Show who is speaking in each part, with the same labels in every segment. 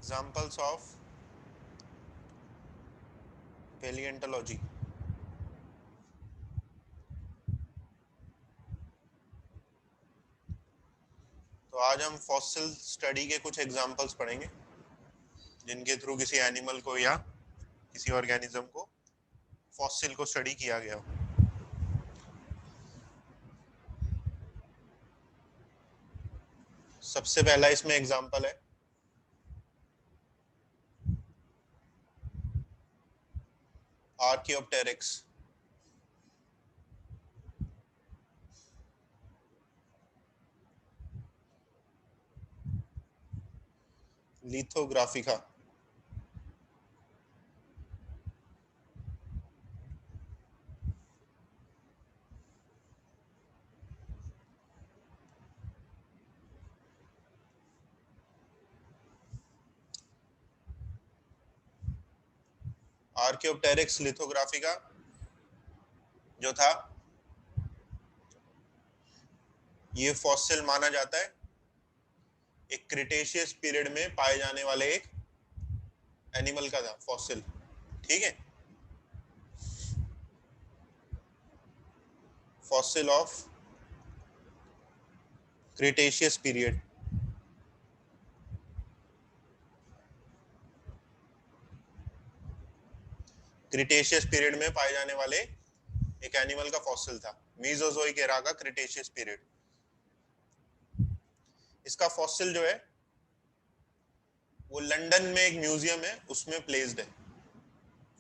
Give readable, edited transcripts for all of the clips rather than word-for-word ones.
Speaker 1: Examples of पेलिएंटोलॉजी। तो आज हम फॉसिल स्टडी के कुछ एग्जाम्पल्स पढ़ेंगे जिनके थ्रू किसी एनिमल को या किसी ऑर्गेनिज्म को फॉसिल को स्टडी किया गया हो। सबसे पहला इसमें एग्जाम्पल है आर्कियोप्टेरिक्स। लिथोग्राफिका। आर्कियोप्टेरिक्स लिथोग्राफिका जो था ये फॉसिल माना जाता है, एक क्रिटेशियस पीरियड में पाए जाने वाले एक एनिमल का था फॉसिल। ठीक है, fossil of Cretaceous period. Cretaceous period में पाए जाने वाले एक एनिमल का फॉसिल था, मीजोजोइक एरा का क्रिटेशियस पीरियड। इसका फॉसिल जो है वो लंदन में एक म्यूजियम है उसमें प्लेस्ड है।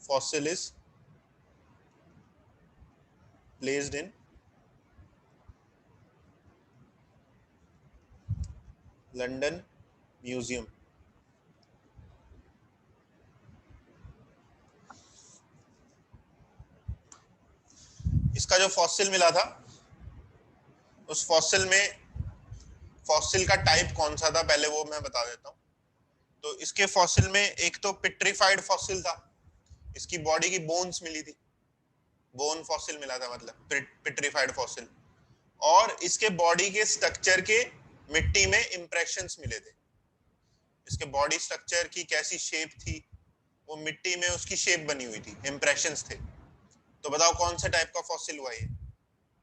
Speaker 1: Fossil is placed in London museum. इसका जो फॉसिल मिला था उस फॉसिल में, फॉसिल का टाइप कौन सा था पहले वो मैं बता देता हूँ। तो इसके फॉसिल में एक तो पिट्रीफाइड फॉसिल था, इसकी बॉडी की बोन्स मिली थी, बोन फॉसिल मिला था, मतलब पिट्रीफाइड फॉसिल। और इसके बॉडी के स्ट्रक्चर के मिट्टी में इंप्रेशंस मिले थे। इसके बॉडी स्ट्रक्चर की कैसी शेप थी, वो मिट्टी में उसकी शेप बनी हुई थी, इंप्रेशंस थे। तो बताओ कौन सा टाइप का फॉसिल हुआ ये?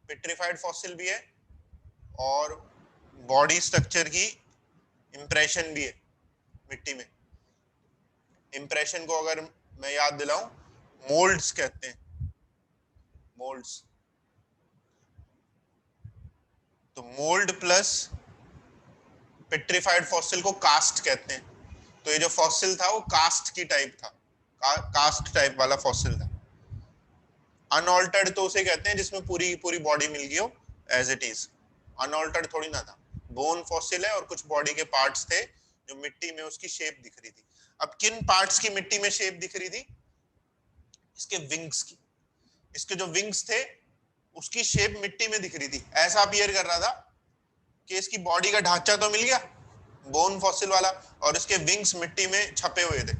Speaker 1: पिट्रीफाइड फॉसिल भी है और बॉडी स्ट्रक्चर की इंप्रेशन भी है मिट्टी में। इंप्रेशन को अगर मैं याद दिलाऊं, मोल्ड्स कहते हैं, मोल्ड्स। तो मोल्ड प्लस पेट्रीफाइड फॉसिल को कास्ट कहते हैं। तो ये जो फॉसिल था वो कास्ट की टाइप था, कास्ट टाइप वाला फॉसिल था। अनऑल्टर्ड तो उसे कहते हैं जिसमें पूरी पूरी बॉडी मिल गई हो एज इट इज। अनऑल्टर्ड थोड़ी ना था, बोन फॉसिल है और कुछ बॉडी के पार्ट्स थे जो मिट्टी में उसकी शेप दिख रही थी। अब किन पार्ट्स की मिट्टी में शेप दिख रही थी? इसके विंग्स की। इसके जो विंग्स थे उसकी शेप मिट्टी में दिख रही थी। ऐसा अपीयर कर रहा था कि इसकी बॉडी का ढांचा तो मिल गया बोन फॉसिल वाला, और इसके विंग्स मिट्टी में छपे हुए थे।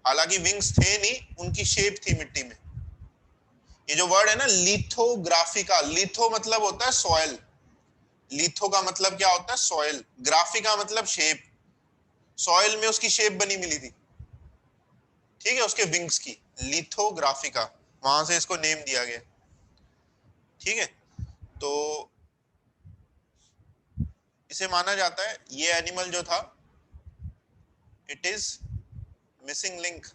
Speaker 1: हालांकि विंग्स थे नहीं, उनकी शेप थी मिट्टी में। ये जो वर्ड है ना लिथोग्राफिका, लिथो मतलब होता है सॉइल, लिथो का मतलब क्या होता है? सॉइल। ग्राफिका मतलब शेप। सॉइल में उसकी शेप बनी मिली थी, ठीक है, उसके विंग्स की। लिथोग्राफिका, वहां से इसको नेम दिया गया। ठीक है, तो इसे माना जाता है ये एनिमल जो था, it is missing link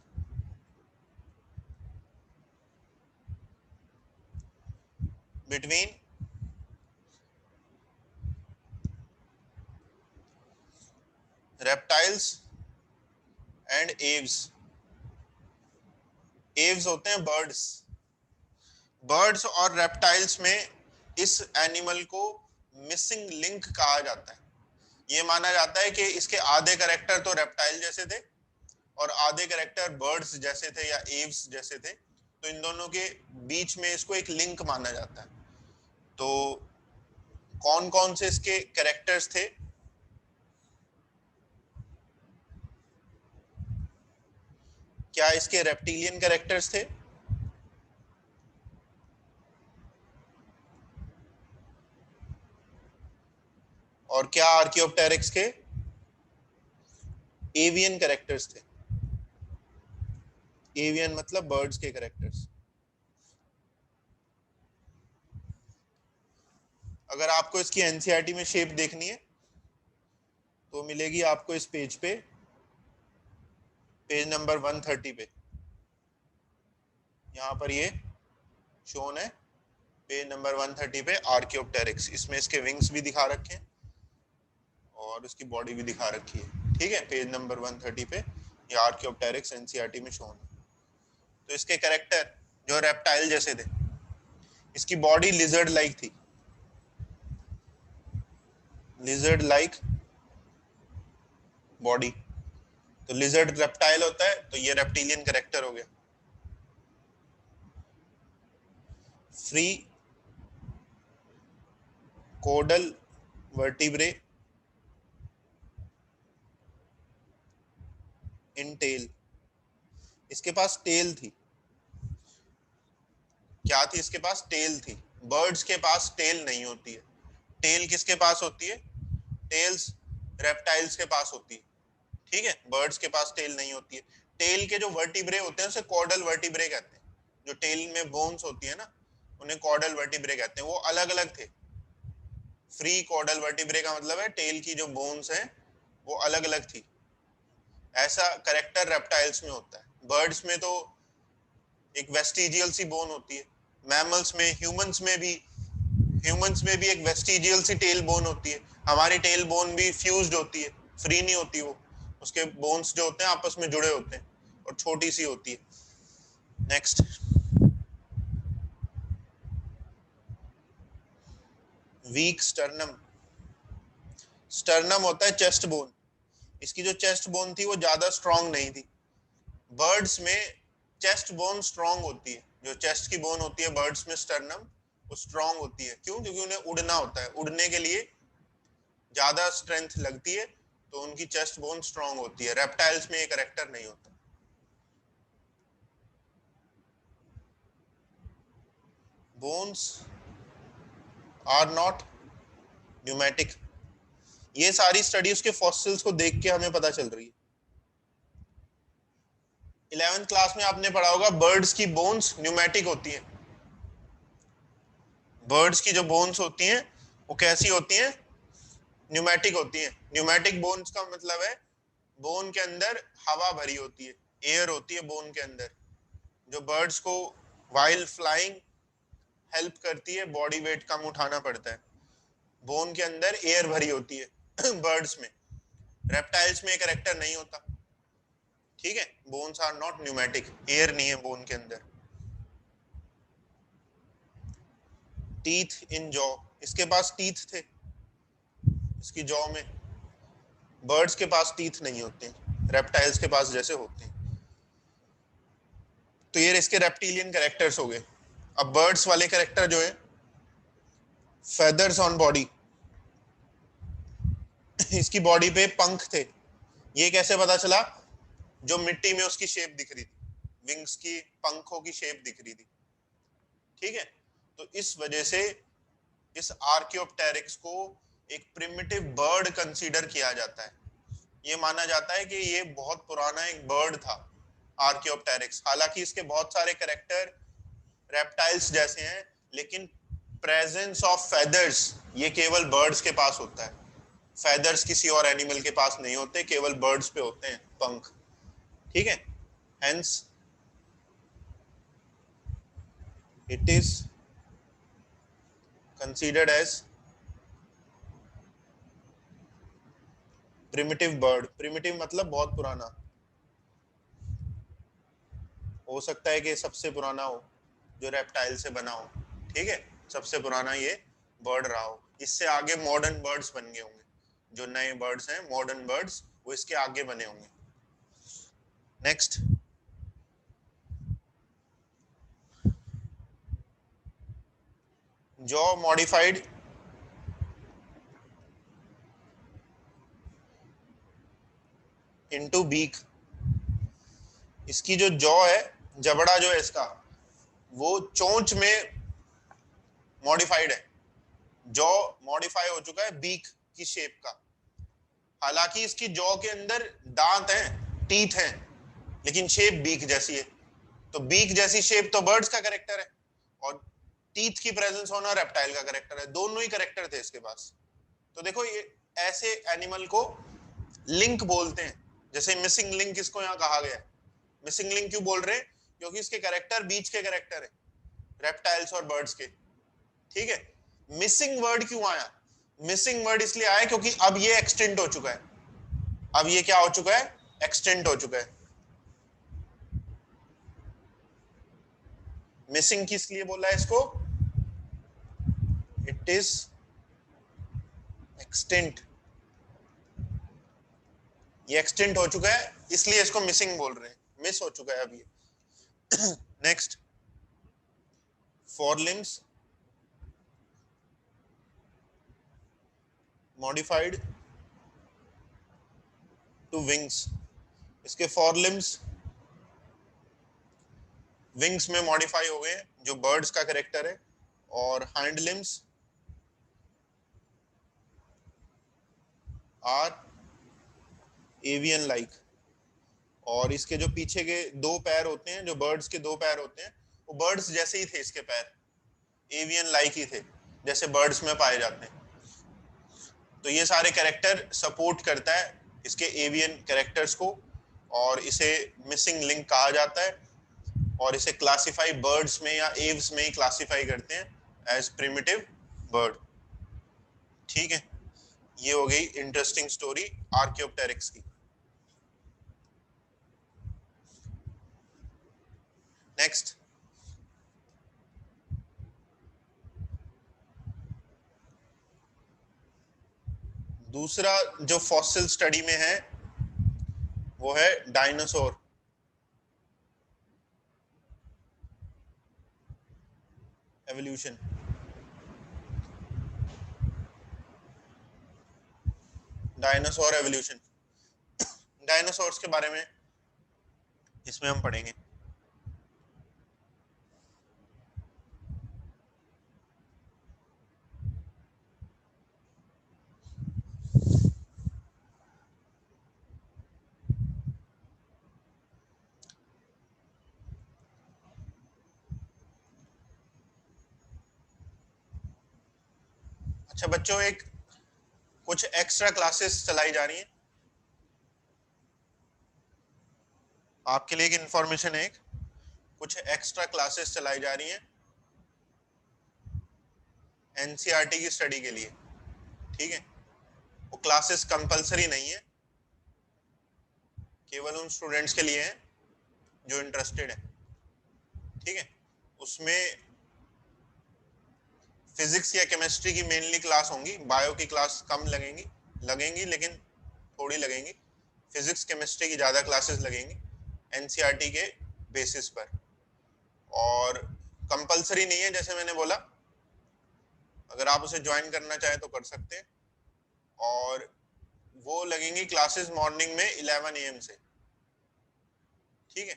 Speaker 1: between reptiles and Aves. Aves होते हैं बर्ड्स। बर्ड्स और रेप्टाइल्स में इस एनिमल को मिसिंग लिंक कहा जाता है। ये माना जाता है कि इसके आधे कैरेक्टर तो रेप्टाइल जैसे थे और आधे कैरेक्टर बर्ड्स जैसे थे या एव्स जैसे थे। तो इन दोनों के बीच में इसको एक लिंक माना जाता है। तो कौन कौन से इसके कैरेक्टर्स थे? क्या इसके रेप्टिलियन कैरेक्टर्स थे? और क्या आर्कियोप्टेरिक्स के एवियन कैरेक्टर्स थे। एवियन मतलब बर्ड्स के कैरेक्टर्स। अगर आपको इसकी एनसीईआरटी में शेप देखनी है तो मिलेगी आपको इस पेज पे, पेज नंबर 130 पे। यहाँ पर ये शोन है पेज नंबर 130 पे, आर्कियोप्टेरिक्स। इसमें इसके विंग्स भी दिखा रखे हैं और उसकी बॉडी भी दिखा रखी है। ठीक है, पेज नंबर 130 पे ये आर्कियोप्टेरिक्स एनसीईआरटी में शोन है। तो इसके कैरेक्टर जो रेप्टाइल जैसे थे, इसकी बॉडी लिजर्ड लाइक थी, लिजर्ड लाइक बॉडी। तो लिजर्ड रेप्टाइल होता है, तो ये रेप्टिलियन कैरेक्टर हो गया। फ्री कोडल वर्टिब्रे इन टेल। इसके पास टेल थी। क्या थी इसके पास? टेल थी। बर्ड्स के पास टेल नहीं होती है। टेल किसके पास होती है? टेल्स रेप्टाइल्स के पास होती है। ठीक है, बर्ड्स के पास टेल नहीं होती है। टेल के जो वर्टिब्रे होते हैं उसे कॉर्डल वर्टिब्रे कहते हैं। जो टेल में बोन्स होती है ना, उन्हें कॉर्डल वर्टिब्रे कहते हैं। वो अलग अलग थे। फ्री कॉर्डल वर्टिब्रे का मतलब है टेल की जो बोन्स हैं वो अलग अलग थी। ऐसा करेक्टर रेप्टाइल्स में होता है। बर्ड्स में तो एक वेस्टिजियल सी बोन होती है। मैमल्स में, ह्यूमंस में भी एक वेस्टिजियल सी टेल बोन होती है। हमारी टेल बोन भी फ्यूज्ड होती है, फ्री नहीं होती वो। उसके बोन्स जो होते हैं आपस में जुड़े होते हैं और छोटी सी होती है। Next, week sternum. स्टर्नम होता है चेस्ट बोन। इसकी जो चेस्ट बोन थी वो ज्यादा स्ट्रांग नहीं थी। बर्ड्स में चेस्ट बोन स्ट्रांग होती है। जो चेस्ट की बोन होती है बर्ड्स में, स्टर्नम, वो स्ट्रांग होती है। क्यों? क्योंकि उन्हें उड़ना होता है। उड़ने के लिए ज्यादा स्ट्रेंथ लगती है, तो उनकी चेस्ट बोन स्ट्रांग होती है। रेप्टाइल्स में ये करेक्टर नहीं होता। Bones are not pneumatic. ये सारी स्टडी उसके फॉसिल्स को देख के हमें पता चल रही है। 11th क्लास में आपने पढ़ा होगा बर्ड्स की बोन्स न्यूमेटिक होती हैं। बर्ड्स की जो बोन्स होती हैं वो कैसी होती हैं? न्यूमेटिक होती हैं। न्यूमेटिक बोन्स का मतलब है बोन के अंदर हवा भरी होती है, एयर होती है बोन के अंदर, जो बर्ड्स को वाइल फ्लाइंग हेल्प करती है। बॉडी वेट कम उठाना पड़ता है। बोन के अंदर एयर भरी होती है बर्ड्स में। रेप्टाइल्स में एक कैरेक्टर नहीं होता। ठीक है, bones are not pneumatic, air नहीं है बोन के अंदर। Teeth in jaw. इसके पास टीथ थे इसकी जॉ में। बर्ड्स के पास टीथ नहीं होते, रेप्टाइल्स के पास जैसे होते हैं। तो ये इसके रेप्टिलियन कैरेक्टर्स हो गए। अब बर्ड्स वाले कैरेक्टर जो है, फेदर्स ऑन बॉडी। इसकी बॉडी पे पंख थे। ये कैसे पता चला? जो मिट्टी में उसकी शेप दिख रही थी, विंग्स की, पंखों की शेप दिख रही थी। ठीक है, तो इस वजह से इस आर्कियोप्टेरिक्स को एक प्रिमिटिव बर्ड कंसीडर किया जाता है। ये माना जाता है कि ये बहुत पुराना एक बर्ड था आर्कियोप्टेरिक्स। हालांकि इसके बहुत सारे कैरेक्टर रेप्टाइल्स जैसे हैं, लेकिन प्रेजेंस ऑफ फेदर्स ये केवल बर्ड्स के पास होता है। फेदर्स किसी और एनिमल के पास नहीं होते, केवल बर्ड्स पे होते हैं पंख। ठीक है, hence it is considered as primitive bird. Primitive मतलब बहुत पुराना। हो सकता है कि सबसे पुराना हो जो रेप्टाइल से बना हो। ठीक है, सबसे पुराना ये बर्ड रहा हो। इससे आगे मॉडर्न बर्ड्स बन गए होंगे। जो नए बर्ड्स हैं, मॉडर्न बर्ड्स, वो इसके आगे बने होंगे। Next, jaw modified into beak. इसकी जो जॉ है, जबड़ा जो है इसका, वो चोंच में मॉडिफाइड है। जॉ मॉडिफाई हो चुका है बीक की शेप का। हालांकि इसकी जॉ के अंदर दांत हैं, टीथ हैं, लेकिन शेप बीक जैसी है। तो बीक जैसी शेप तो बर्ड्स का करेक्टर है, और टीथ की प्रेजेंस होना रेप्टाइल का करेक्टर है। दोनों ही करेक्टर थे इसके पास। तो देखो ये ऐसे एनिमल को लिंक बोलते हैं। जैसे मिसिंग लिंक इसको यहाँ कहा गया है। मिसिंग लिंक क्यों बोल रहे हैं? क्योंकि इसके करेक्टर बीच के करेक्टर है, रेप्टाइल्स और बर्ड्स के। ठीक है। मिसिंग वर्ड क्यों आया? मिसिंग वर्ड इसलिए आया क्योंकि अब ये एक्सटेंट हो चुका है। अब ये क्या हो चुका है? एक्सटेंट हो चुका है। मिसिंग किस लिए बोला है इसको? It is extent. ये एक्सटेंट हो चुका है, इसलिए इसको मिसिंग बोल रहे हैं। मिस हो चुका है अब ये। Next, forelimbs modified to wings. इसके फोरलिम्स विंग्स में मॉडिफाई हो गए, जो बर्ड्स का करेक्टर है। और hind limbs are avian like. और इसके जो पीछे के दो पैर होते हैं, जो बर्ड्स के दो पैर होते हैं, वो बर्ड्स जैसे ही थे इसके पैर, एवियन लाइक ही थे, जैसे बर्ड्स में पाए जाते हैं। तो ये सारे कैरेक्टर सपोर्ट करता है इसके एवियन कैरेक्टर्स को, और इसे मिसिंग लिंक कहा जाता है। और इसे क्लासिफाई बर्ड्स में या एव्स में ही क्लासिफाई करते हैं एज प्रिमिटिव बर्ड। ठीक है, ये हो गई इंटरेस्टिंग स्टोरी आर्कियोप्टेरिक्स की। नेक्स्ट, दूसरा जो फॉसिल स्टडी में है वो है dinosaur. Evolution. Dinosaur evolution, dinosaurs के बारे में इसमें हम पढ़ेंगे। अच्छा बच्चों, एक कुछ एक्स्ट्रा क्लासेस चलाई जा रही हैं आपके लिए। एक इंफॉर्मेशन है, कुछ एक्स्ट्रा क्लासेस चलाई जा रही हैं एनसीईआरटी की स्टडी के लिए। ठीक है, वो क्लासेस कंपलसरी नहीं है, केवल उन स्टूडेंट्स के लिए हैं जो इंटरेस्टेड है। ठीक है, उसमें फिजिक्स या केमिस्ट्री की मेनली क्लास होंगी, बायो की क्लास कम लगेंगी लेकिन थोड़ी लगेंगी। फिजिक्स केमिस्ट्री की ज़्यादा क्लासेस लगेंगी एनसीईआरटी के बेसिस पर। और कंपलसरी नहीं है, जैसे मैंने बोला, अगर आप उसे ज्वाइन करना चाहें तो कर सकते हैं। और वो लगेंगी क्लासेस मॉर्निंग में 11 AM से। ठीक है,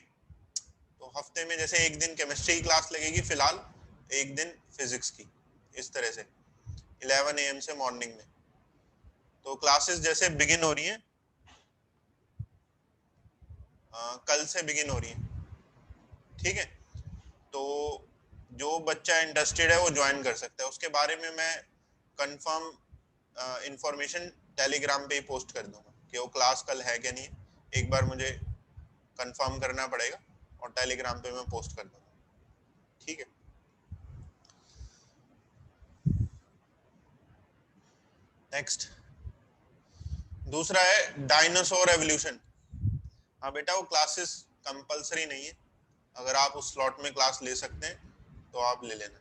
Speaker 1: तो हफ्ते में जैसे एक दिन केमिस्ट्री की क्लास लगेगी फिलहाल, एक दिन फिजिक्स की, इस तरह से 11 AM से मॉर्निंग में। तो क्लासेस जैसे बिगिन हो रही हैं, कल से बिगिन हो रही हैं। ठीक है, तो जो बच्चा इंटरेस्टेड है वो ज्वाइन कर सकता है। उसके बारे में मैं कंफर्म इंफॉर्मेशन टेलीग्राम पे ही पोस्ट कर दूंगा कि वो क्लास कल है कि नहीं। एक बार मुझे कंफर्म करना पड़ेगा और टेलीग्राम पे मैं पोस्ट कर दूंगा। ठीक है, नेक्स्ट, दूसरा है डायनासोर एवोल्यूशन। हाँ बेटा, वो क्लासेस कंपलसरी नहीं है, अगर आप उस स्लॉट में क्लास ले सकते हैं तो आप ले लेना।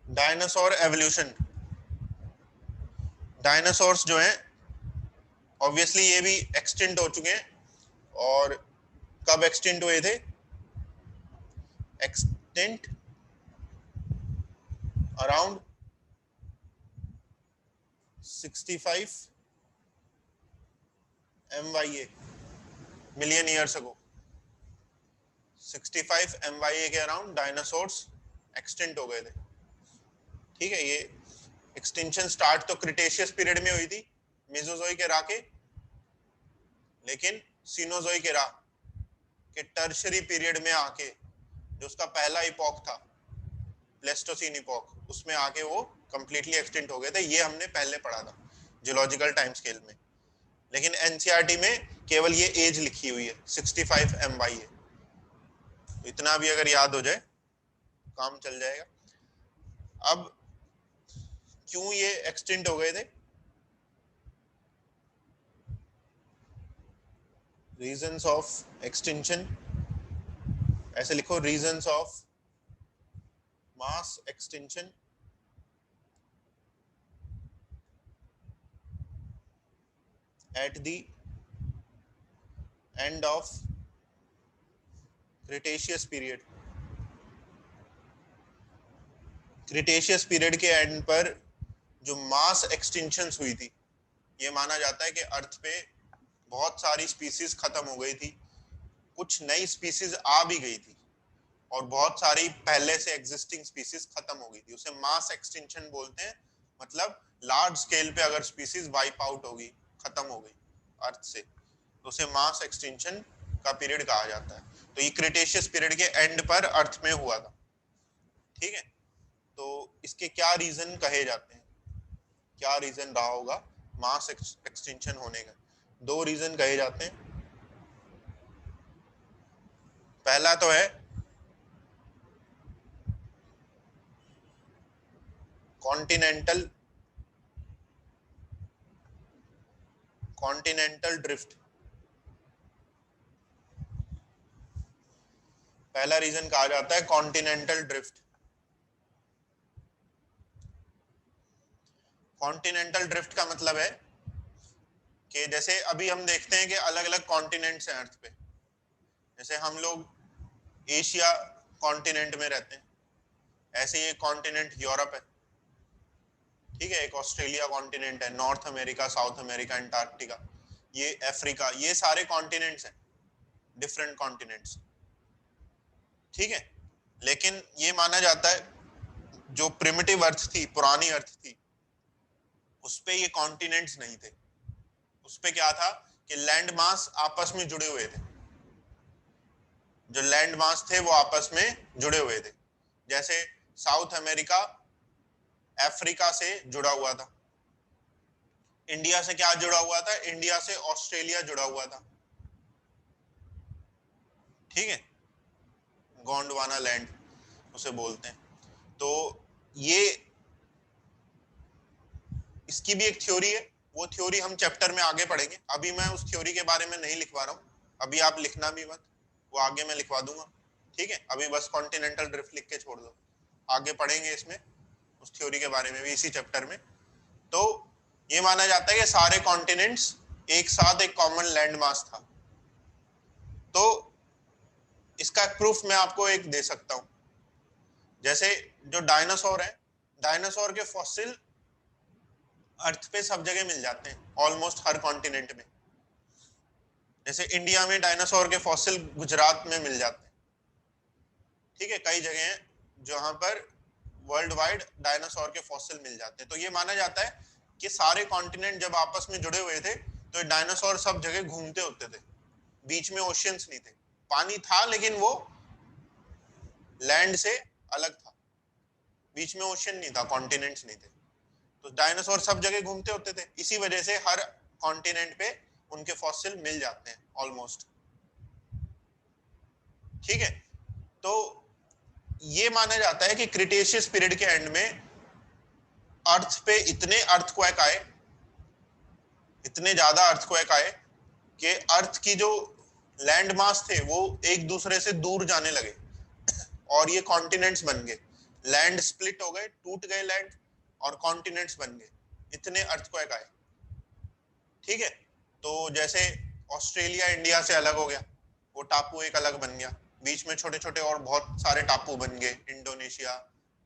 Speaker 1: डायनासोर एवोल्यूशन, डायनासोर्स जो हैं ऑब्वियसली ये भी एक्सटिंक्ट हो चुके हैं। और कब एक्सटिंक्ट हुए थे? Extinct around 65 MYA, million years ago. 65 MYA के अराउंड डायनासोर्स एक्सटिंक्ट हो गए थे। ठीक है, ये एक्सटिंक्शन स्टार्ट तो क्रिटेशियस पीरियड में हुई थी, मेसोजोइक एरा के, लेकिन सीनोजोइक एरा के टर्शरी पीरियड में आके जो उसका पहला इपॉक था, प्लेस्टोसीन इपॉक, उसमें आके वो कंप्लीटली एक्सटिंक्ट हो गए थे। ये हमने पहले पढ़ा था जियोलॉजिकल टाइम स्केल में, लेकिन एनसीईआरटी में केवल ये एज लिखी हुई है 65 MY है। तो इतना भी अगर याद हो जाए काम चल जाएगा। अब क्यों ये एक्सटिंक्ट हो गए थे? रीजंस ऑफ एक्सटिंक्शन, ऐसे लिखो, reasons of mass extinction at the end of Cretaceous period। Cretaceous period के एंड पर जो मास एक्सटिंक्शंस हुई थी, ये माना जाता है कि अर्थ पे बहुत सारी स्पीसीज खत्म हो गई थी, कुछ नई स्पीसीज आ भी गई थी, और बहुत सारी पहले से एग्जिस्टिंग स्पीसीज खत्म हो गई थी। उसे मास एक्सटिंक्शन बोलते हैं। मतलब लार्ज स्केल पे अगर स्पीसीज वाइप आउट होगी, खत्म हो गई अर्थ से, तो उसे मास एक्सटिंक्शन का पीरियड कहा जाता है। तो ये क्रिटेशियस पीरियड के एंड पर अर्थ में हुआ था। ठीक है, तो इसके क्या रीजन कहे जाते हैं, क्या रीजन रहा होगा मास एक्सटिंक्शन होने का? दो रीजन कहे जाते हैं। पहला तो है कॉन्टिनेंटल ड्रिफ्ट। पहला रीजन कहा जाता है कॉन्टिनेंटल ड्रिफ्ट। कॉन्टिनेंटल ड्रिफ्ट का मतलब है कि जैसे अभी हम देखते हैं कि अलग अलग कॉन्टिनेंट्स हैं अर्थ पे। जैसे हम लोग एशिया कॉन्टिनेंट में रहते हैं, ऐसे ये कॉन्टिनेंट यूरोप है। ठीक है, एक ऑस्ट्रेलिया कॉन्टिनेंट है, north America, south America, Antarctica, ये अफ्रीका, ये सारे कॉन्टिनेंट्स हैं, डिफरेंट कॉन्टिनेंट्स। ठीक है, लेकिन ये माना जाता है जो प्रिमिटिव अर्थ थी, पुरानी अर्थ थी, उस पे ये कॉन्टिनेंट्स नहीं थे। उस पे क्या था कि लैंड मास आपस में जुड़े हुए थे। जो लैंड मास थे वो आपस में जुड़े हुए थे। जैसे साउथ अमेरिका अफ्रीका से जुड़ा हुआ था, इंडिया से क्या जुड़ा हुआ था, इंडिया से ऑस्ट्रेलिया जुड़ा हुआ था। ठीक है, गोंडवाना लैंड उसे बोलते हैं। तो ये इसकी भी एक थ्योरी है, वो थ्योरी हम चैप्टर में आगे पढ़ेंगे। अभी मैं उस थ्योरी के बारे में नहीं लिखवा रहा हूँ, अभी आप लिखना भी मत, वो आगे मैं लिखवा दूंगा। ठीक है, अभी बस कॉन्टिनेंटल ड्रिफ्ट लिख के छोड़ दो, आगे पढ़ेंगे इसमें उस थ्योरी के बारे में भी इसी चैप्टर में। तो ये माना जाता है कि सारे कॉन्टिनेंट्स एक साथ एक कॉमन लैंड मास था। तो इसका प्रूफ मैं आपको एक दे सकता हूं। जैसे जो डायनासोर है, डायनासोर के फॉसिल अर्थ पे सब जगह मिल जाते हैं, ऑलमोस्ट हर कॉन्टिनेंट में। जैसे इंडिया में डायनासोर के फॉसिल गुजरात में मिल जाते हैं। ठीक है, कई जगह हैं जहां पर वर्ल्ड वाइड डायनासोर के फॉसिल मिल जाते हैं। तो ये माना जाता है कि सारे कॉन्टिनेंट जब आपस में जुड़े हुए थे तो डायनासोर सब जगह घूमते होते थे, बीच में ओशियंस नहीं थे। पानी था लेकिन वो लैंड से अलग था, बीच में ओशियन नहीं था, कॉन्टिनेंट्स नहीं थे। तो डायनासोर सब जगह घूमते होते थे, इसी वजह से हर कॉन्टिनेंट पे उनके फॉसिल मिल जाते हैं ऑलमोस्ट। ठीक है, तो ये माना जाता है कि क्रिटेशियस पीरियड के एंड में अर्थ पे इतने अर्थक्वेक आए, इतने ज्यादा अर्थक्वेक आए कि अर्थ की जो लैंड मास थे वो एक दूसरे से दूर जाने लगे और ये कॉन्टिनेंट्स बन गए। लैंड स्प्लिट हो गए, टूट गए लैंड, और कॉन्टिनेंट्स बन गए, इतने अर्थक्वेक आए। ठीक है, तो जैसे ऑस्ट्रेलिया इंडिया से अलग हो गया, वो टापू एक अलग बन गया, बीच में छोटे छोटे और बहुत सारे टापू बन गए, इंडोनेशिया,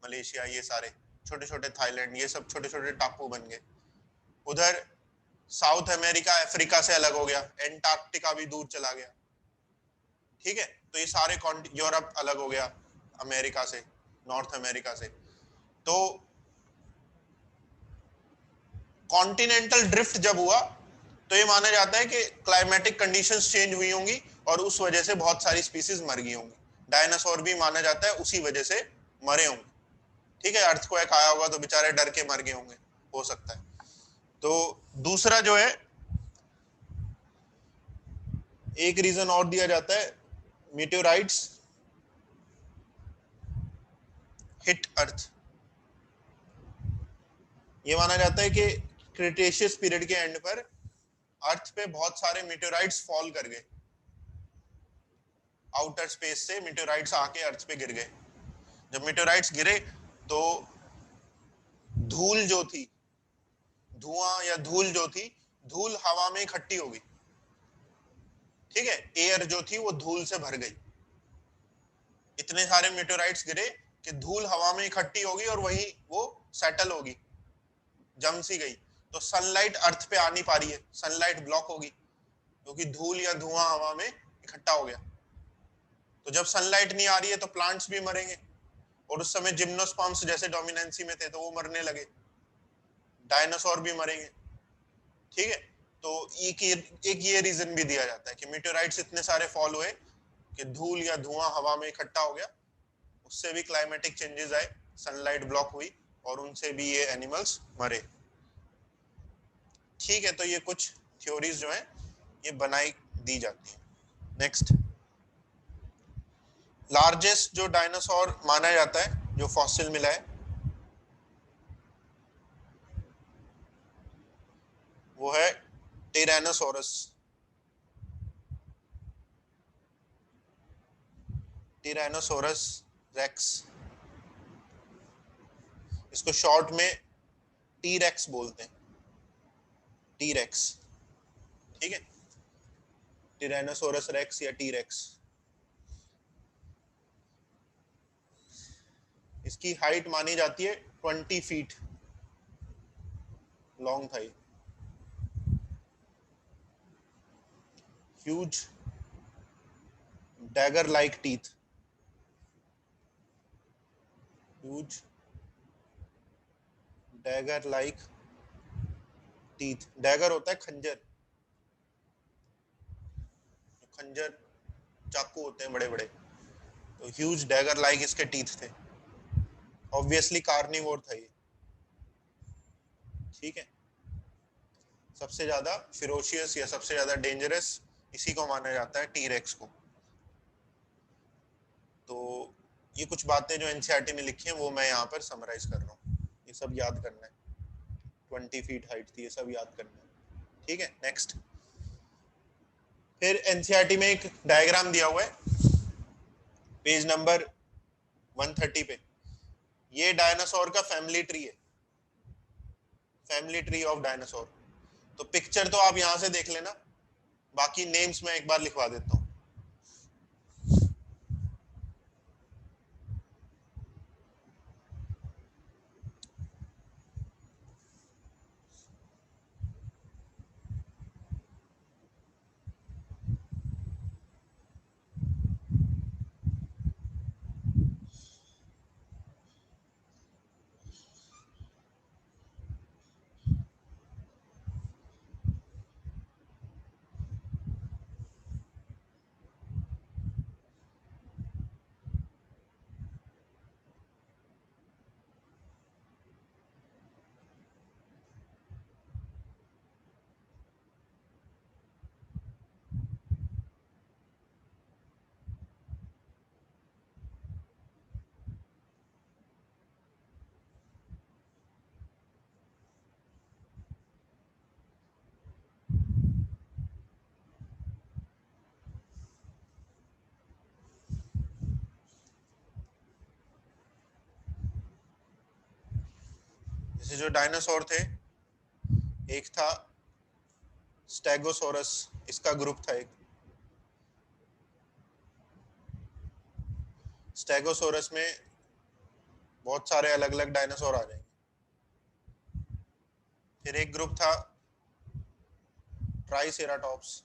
Speaker 1: मलेशिया, ये सारे छोटे छोटे, थाईलैंड, ये सब छोटे छोटे टापू बन गए। उधर साउथ अमेरिका अफ्रीका से अलग हो गया, एंटार्क्टिका भी दूर चला गया। ठीक है, तो ये सारे यूरोप अलग हो गया अमेरिका से, नॉर्थ अमेरिका से। तो कॉन्टिनेंटल ड्रिफ्ट जब हुआ तो ये माना जाता है कि क्लाइमेटिक कंडीशंस चेंज हुई होंगी और उस वजह से बहुत सारी स्पीसीज मर गई होंगी। डायनासोर भी माना जाता है उसी वजह से मरे होंगे। ठीक है, अर्थक्वेक आया होगा तो बेचारे डर के मर गए होंगे, हो सकता है। तो दूसरा जो है, एक रीजन और दिया जाता है, मीटेओराइट्स हिट अर्थ। ये माना जाता है कि क्रिटेशियस पीरियड के एंड पर अर्थ पे बहुत सारे मीटेओराइट्स फॉल कर गए, आउटर स्पेस से मीटेओराइट्स आके अर्थ पे गिर गए। जब मीटेओराइट्स गिरे तो धूल जो थी, धुआं या धूल जो थी, धूल हवा में इकट्ठी हो गई। ठीक है, एयर जो थी वो धूल से भर गई। इतने सारे मीटेओराइट्स गिरे कि धूल हवा में इकट्ठी होगी और वही वो सेटल होगी, जम सी गई। तो सनलाइट अर्थ पे आ नहीं पा रही है, सनलाइट ब्लॉक होगी क्योंकि धूल या धुआं हवा में इकट्ठा हो गया। तो जब सनलाइट नहीं आ रही है तो प्लांट्स भी मरेंगे, और उस समय जिम्नोस्पर्म्स जैसे डोमिनेंसी में थे तो वो मरने लगे, डायनासोर भी मरेंगे। ठीक है, तो एक ये रीजन भी दिया जाता है कि मीटेओराइट्स इतने सारे फॉल हुए कि धूल या धुआं हवा में इकट्ठा हो गया, उससे भी क्लाइमेटिक चेंजेस आए, सनलाइट ब्लॉक हुई और उनसे भी ये एनिमल्स मरे। ठीक है, तो ये कुछ थ्योरीज जो हैं ये बनाई दी जाती है। नेक्स्ट, लार्जेस्ट जो डायनासोर माना जाता है जो फॉसिल मिला है वो है टिरैनोसोरस। टिरैनोसोरस रेक्स, इसको शॉर्ट में टी रेक्स बोलते हैं, टी रेक्स। ठीक है, टिरैनोसोरस रेक्स या टी रेक्स। इसकी हाइट मानी जाती है 20 फीट लॉन्ग था ये। Huge dagger like teeth, huge dagger like teeth. Dagger होता है खंजर, खंजर चाकू होते हैं बड़े बड़े, तो ह्यूज डैगर लाइक इसके टीथ थे। ऑब्वियसली कार्निवोर था ये। ठीक है, सबसे ज्यादा फिरोशियस या सबसे ज्यादा डेंजरस इसी को माना जाता है, टी रेक्स को। तो ये कुछ बातें जो एनसीईआरटी में लिखी हैं वो मैं यहाँ पर समराइज कर रहा हूँ, ये सब याद करना है। 20 फीट हाइट थी, ये सब याद करना है। ठीक है, नेक्स्ट। फिर एनसीईआरटी में एक डायग्राम दिया हुआ है पेज नंबर 130 पे। ये डायनासोर का फैमिली ट्री है, फैमिली ट्री ऑफ डायनासोर। तो पिक्चर तो आप यहां से देख लेना, बाकी नेम्स मैं एक बार लिखवा देता हूँ। जैसे जो डायनासोर थे, एक था स्टेगोसोरस, इसका ग्रुप था एक। स्टेगोसोरस में बहुत सारे अलग अलग डायनासोर आ जाएंगे। फिर एक ग्रुप था ट्राइसेराटॉप्स,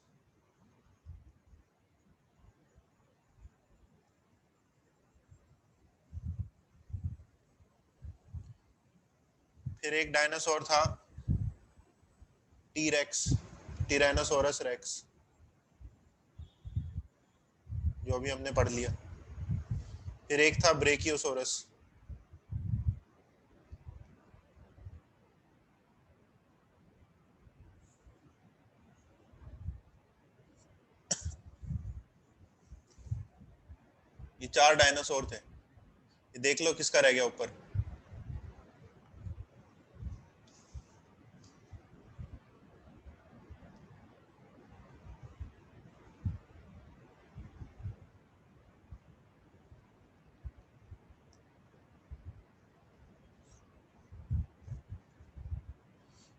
Speaker 1: फिर एक डायनासोर था टी रेक्स, टिरानोसोरस रेक्स, जो अभी हमने पढ़ लिया। फिर एक था ब्रेकियोसोरस, ये 4 डायनासोर थे। ये देख लो किसका रह गया ऊपर।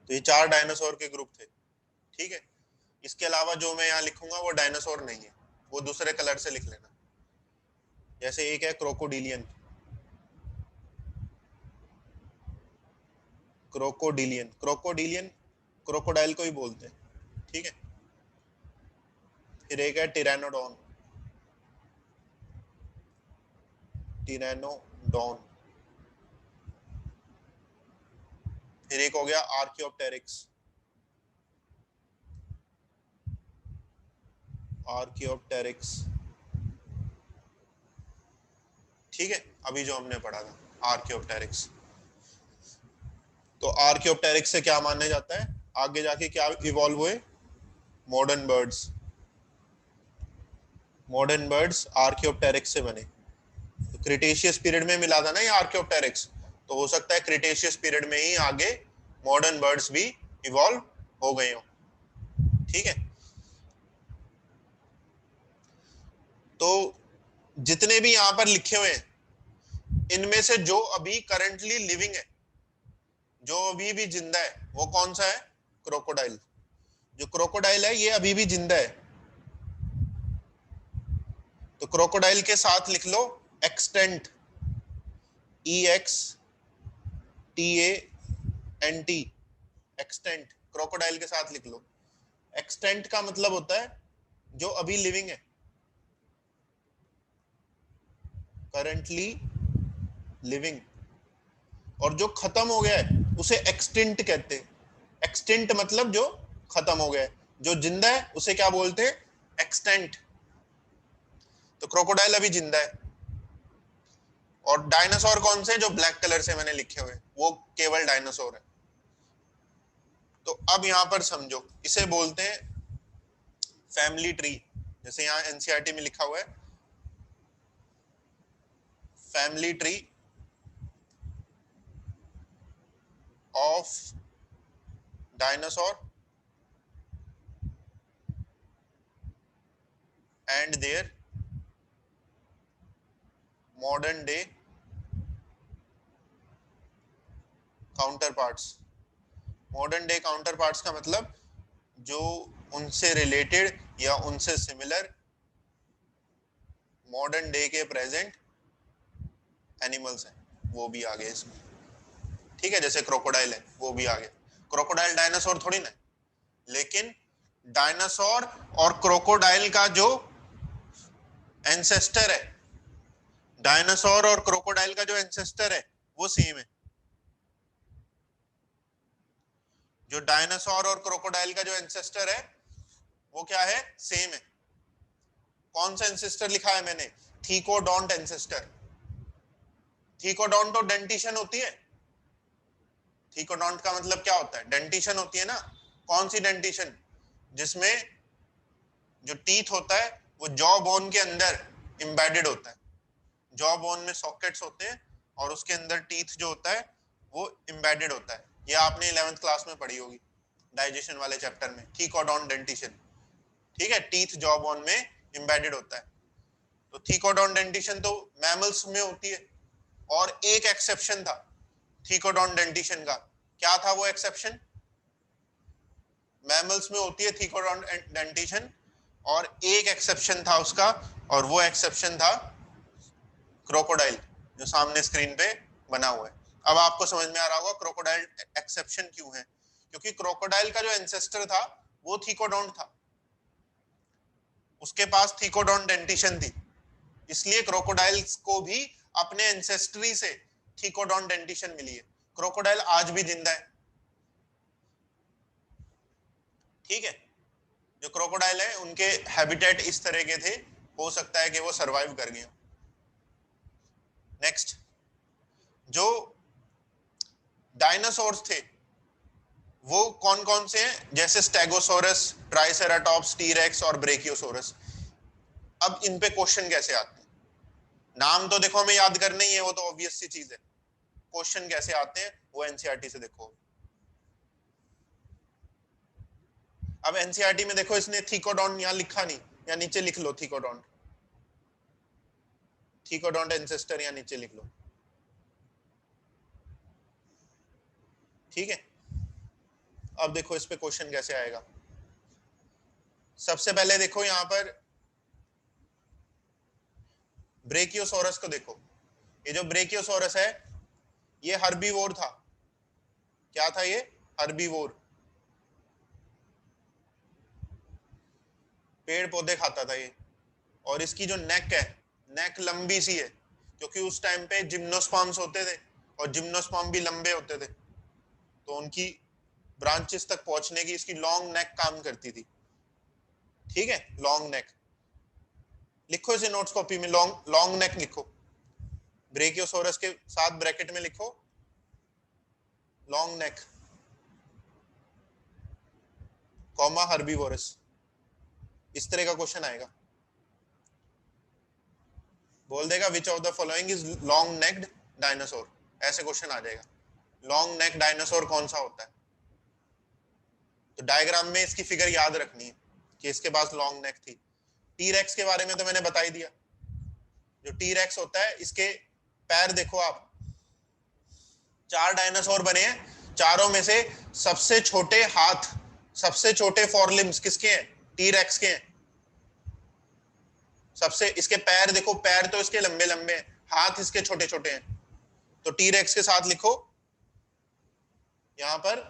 Speaker 1: तो ये 4 डायनासोर के ग्रुप थे, ठीक है। इसके अलावा जो मैं यहाँ लिखूंगा वो डायनासोर नहीं है, वो दूसरे कलर से लिख लेना। जैसे एक है क्रोकोडिलियन, क्रोकोडिलियन, क्रोकोडिलियन क्रोकोडाइल को ही बोलते हैं, ठीक है। फिर एक है टिरानोडॉन, टिरानोडॉन। फिर एक हो गया आर्कियोप्टेरिक्स, आर्कियोप्टेरिक्स, ठीक है। अभी जो हमने पढ़ा था आर्कियोप्टेरिक्स। तो आर्कियोप्टेरिक्स से क्या माना जाता है, आगे जाके क्या इवॉल्व हुए, modern birds, modern birds Archaeopteryx से बने। तो क्रिटेशियस पीरियड में मिला था ना ये आर्कियोप्टेरिक्स, तो हो सकता है क्रिटेशियस पीरियड में ही आगे मॉडर्न बर्ड्स भी इवॉल्व हो गए हो, ठीक है। तो जितने भी यहां पर लिखे हुए हैं, इनमें से जो अभी करंटली लिविंग है, जो अभी भी जिंदा है, वो कौन सा है, क्रोकोडाइल। जो क्रोकोडाइल है ये अभी भी जिंदा है, तो क्रोकोडाइल के साथ लिख लो एक्सटेंट, EXTANT, एक्सटेंट, क्रोकोडाइल के साथ लिख लो। एक्सटेंट का मतलब होता है जो अभी लिविंग है, करंटली लिविंग, और जो खत्म हो गया है उसे एक्सटिंक्ट कहते हैं। एक्सटिंक्ट मतलब जो खत्म हो गया है, जो जिंदा है उसे क्या बोलते हैं, एक्सटेंट। तो क्रोकोडाइल अभी जिंदा है। और डायनासोर कौन से, जो ब्लैक कलर से मैंने लिखे हुए, वो केवल डायनासोर है। तो अब यहां पर समझो, इसे बोलते हैं फैमिली ट्री। जैसे यहाँ एनसीईआरटी में लिखा हुआ है family tree of dinosaur and their modern day counterparts. Modern day counterparts का मतलब जो उनसे रिलेटेड या उनसे सिमिलर मॉडर्न डे के प्रेजेंट एनिमल्स हैं, वो भी आ गए इसमें, ठीक है। जैसे क्रोकोडाइल है, वो भी आ गए। क्रोकोडाइल डायनासोर थोड़ी ना, लेकिन डायनासोर और क्रोकोडाइल का जो एंसेस्टर है, डायनासोर और क्रोकोडाइल का जो एंसेस्टर है वो सेम है। जो डायनासोर और क्रोकोडाइल का जो एंसेस्टर है वो क्या है, सेम है। कौन सा एंसेस्टर लिखा है मैंने, थीकोडोंट एंसेस्टर। थीकोडोंट तो डेंटिशन होती है, थीकोडोंट का मतलब क्या होता है, डेंटिशन होती है ना। कौन सी डेंटिशन, जिसमें जो टीथ होता है वो जॉ बोन के अंदर एम्बेडेड होता है। जॉ बोन में सॉकेट्स होते हैं और उसके अंदर टीथ जो होता है वो एम्बेडेड होता है। ये आपने 11th क्लास में पढ़ी होगी डाइजेशन वाले चैप्टर में, थीकोडोंट डेंटिशन, ठीक है। टीथ जॉ बोन में एम्बेडेड होता है। तो थीकोडोंट डेंटिशन तो मैमल्स में होती है, और एक एक्सेप्शन था थीकोडोंट डेंटिशन का। क्या था वो एक्सेप्शन, मैमल्स में होती है थीकोडोंट डेंटिशन, और एक एक्सेप्शन था उसका, और वो एक्सेप्शन था क्रोकोडाइल, जो सामने स्क्रीन पे बना हुआ है। अब आपको समझ में आ रहा होगा क्रोकोडाइल एक्सेप्शन क्यों है, क्योंकि क्रोकोडाइल का जो एंसेस्टर था वो थीकोडोंट था, उसके पास थीकोडोंट डेंटिशन थी, इसलिए क्रोकोडाइल्स को भी अपने एंसेस्ट्री से थीकोडोंट डेंटिशन मिली है। क्रोकोडाइल आज भी जिंदा है, ठीक है, जो क्रोकोडाइल है उनके हैबिटेट इस तरह के थे, हो सकता है कि वो सरवाइव कर गए। नेक्स्ट, जो डायनासोर्स थे वो कौन कौन से हैं, जैसे स्टेगोसोरस, ट्राइसेराटॉप्स, टीरेक्स और ब्रेकियोसोरस। अब इन पे क्वेश्चन कैसे आते हैं? नाम तो देखो हमें याद करना ही है, वो तो ऑब्वियस सी चीज है। क्वेश्चन कैसे आते हैं वो एनसीईआरटी से देखो। अब एनसीईआरटी में देखो इसने थीकोडॉन यहां लिखा नहीं, या नीचे लिख लो थीकोडॉन, थीकोडॉन एंसेस्टर या नीचे लिख लो। ठीक है, अब देखो इस पे क्वेश्चन कैसे आएगा। सबसे पहले देखो यहां पर ब्रेकियोसोरस को देखो। ये जो ब्रेकियोसोरस है ये हर्बीवोर था। क्या था ये? हर्बीवोर, पेड़ पौधे खाता था ये। और इसकी जो नेक है, नेक लंबी सी है, क्योंकि उस टाइम पे जिम्नोस्पर्म्स होते थे और जिम्नोस्पर्म भी लंबे होते थे, तो उनकी ब्रांचेस तक पहुंचने की इसकी लॉन्ग नेक काम करती थी। ठीक है, लॉन्ग नेक लिखो इसे नोट्स कॉपी में, लॉन्ग लॉन्ग नेक लिखो, ब्रेकियोसोरस के साथ ब्रैकेट में लिखो लॉन्ग नेक, कॉमा हर्बीवोरस। इस तरह का क्वेश्चन आएगा, बोल देगा which of the following is long necked dinosaur, ऐसे क्वेश्चन आ जाएगा। लॉन्ग नेक डायनासोर कौन सा होता है? तो डायग्राम में इसकी फिगर याद रखनी है कि इसके पास लॉन्ग नेक थी। टी-रेक्स के बारे में तो मैंने बता ही दिया। जो टी-रेक्स होता है इसके पैर देखो आप, 4 डायनासोर बने हैं, चारों में से सबसे छोटे हाथ, सबसे छोटे फॉरलिम्स किसके हैं? टी-रेक्स के हैं। सबसे, इसके पैर देखो, पैर तो इसके लंबे लंबे हैं, हाथ इसके छोटे छोटे हैं। तो टी-रेक्स के साथ लिखो यहां पर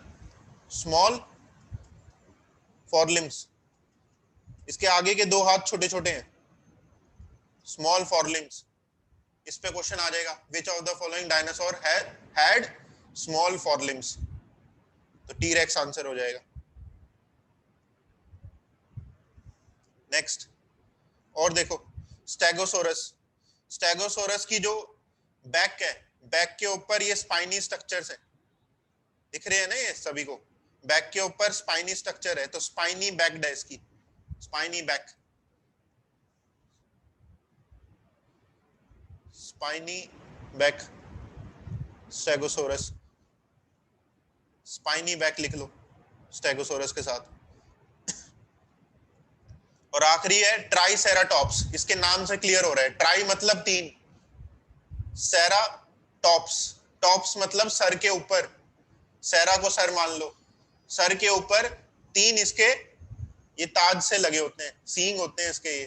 Speaker 1: स्मॉल फॉरलिम्स, इसके आगे के 2 हाथ छोटे छोटे हैं, स्मॉल फॉरलिम्स। इस पे क्वेश्चन आ जाएगा which of the following dinosaur had small forelimbs, तो टी-रेक्स आंसर हो जाएगा। नेक्स्ट, और देखो स्टेगोसोरस, स्टेगोसोरस की जो बैक है, बैक के ऊपर ये स्पाइनी स्ट्रक्चर्स है, दिख रहे हैं ना ये सभी को, बैक के ऊपर स्पाइनी स्ट्रक्चर है, तो स्पाइनी बैक है इसकी, spiny back, spiny back stegosaurus, spiny back लिख लो स्टेगोसोरस के साथ। और आखिरी है ट्राइसेराटॉप्स, इसके नाम से क्लियर हो रहा है, ट्राई मतलब 3, सेरा टॉप्स, टॉप्स मतलब सर के ऊपर, सेरा को सर मान लो, सर के ऊपर 3 इसके ये ताज से लगे होते हैं, सींग होते हैं इसके ये,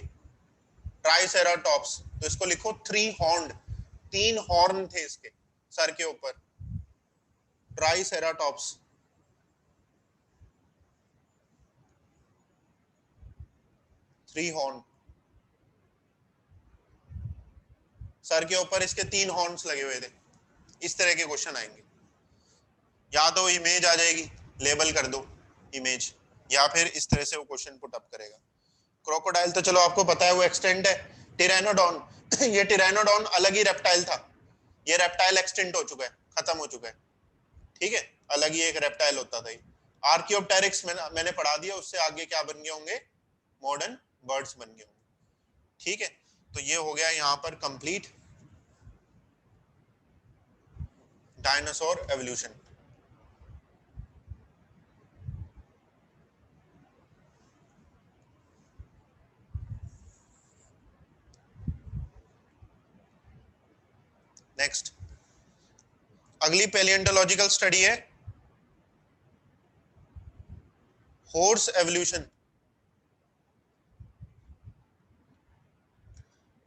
Speaker 1: ट्राइसेराटॉप्स। तो इसको लिखो 3 हॉर्न्ड, 3 हॉर्न थे इसके सर के ऊपर, ट्राइसेराटॉप्स। थ्री हॉर्न, सर के ऊपर इसके 3 हॉर्न्स लगे हुए थे। इस तरह के क्वेश्चन आएंगे, या तो इमेज आ जाएगी, लेबल कर दो इमेज, या फिर इस तरह से वो क्वेश्चन पुट अप करेगा। क्रोकोडाइल तो चलो आपको पता है वो एक्सटेंट है। टिरैनोडॉन ये टिरैनोडॉन अलग ही रेप्टाइल था, ये रेप्टाइल एक्सटेंट हो चुका है, खत्म हो चुका है। ठीक है, अलग ही एक रेप्टाइल होता था ये। आर्कियोप्टेरिक्स मैंने पढ़ा दिया, उससे आगे क्या बन गए होंगे? मॉडर्न बर्ड्स बन गए होंगे। ठीक है, तो ये हो गया यहाँ पर कंप्लीट डायनासोर एवोल्यूशन। नेक्स्ट, अगली पैलियोंटोलॉजिकल स्टडी है हॉर्स एवोल्यूशन।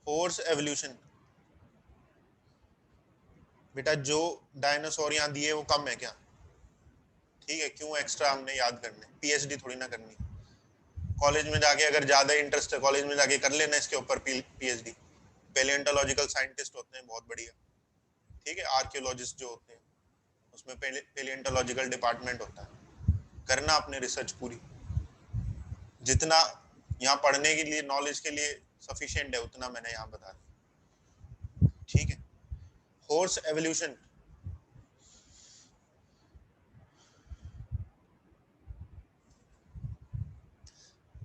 Speaker 1: हॉर्स एवोल्यूशन, बेटा जो डायनासोर यहाँ दिए वो कम है क्या? ठीक है, क्यों एक्स्ट्रा हमने याद करने, पीएचडी थोड़ी ना करनी। कॉलेज में जाके अगर ज्यादा इंटरेस्ट है, कॉलेज में जाके कर लेना इसके ऊपर पीएचडी। पैलियोंटोलॉजिकल साइंटिस्ट होते हैं बहुत बढ़िया। ठीक है, आर्कियोलॉजिस्ट जो होते हैं उसमें पैलियोंटोलॉजिकल डिपार्टमेंट होता है, करना अपने रिसर्च पूरी। जितना यहाँ पढ़ने के लिए, नॉलेज के लिए सफिशिएंट है, उतना मैंने यहाँ बता दिया। ठीक है। हॉर्स एवोल्यूशन,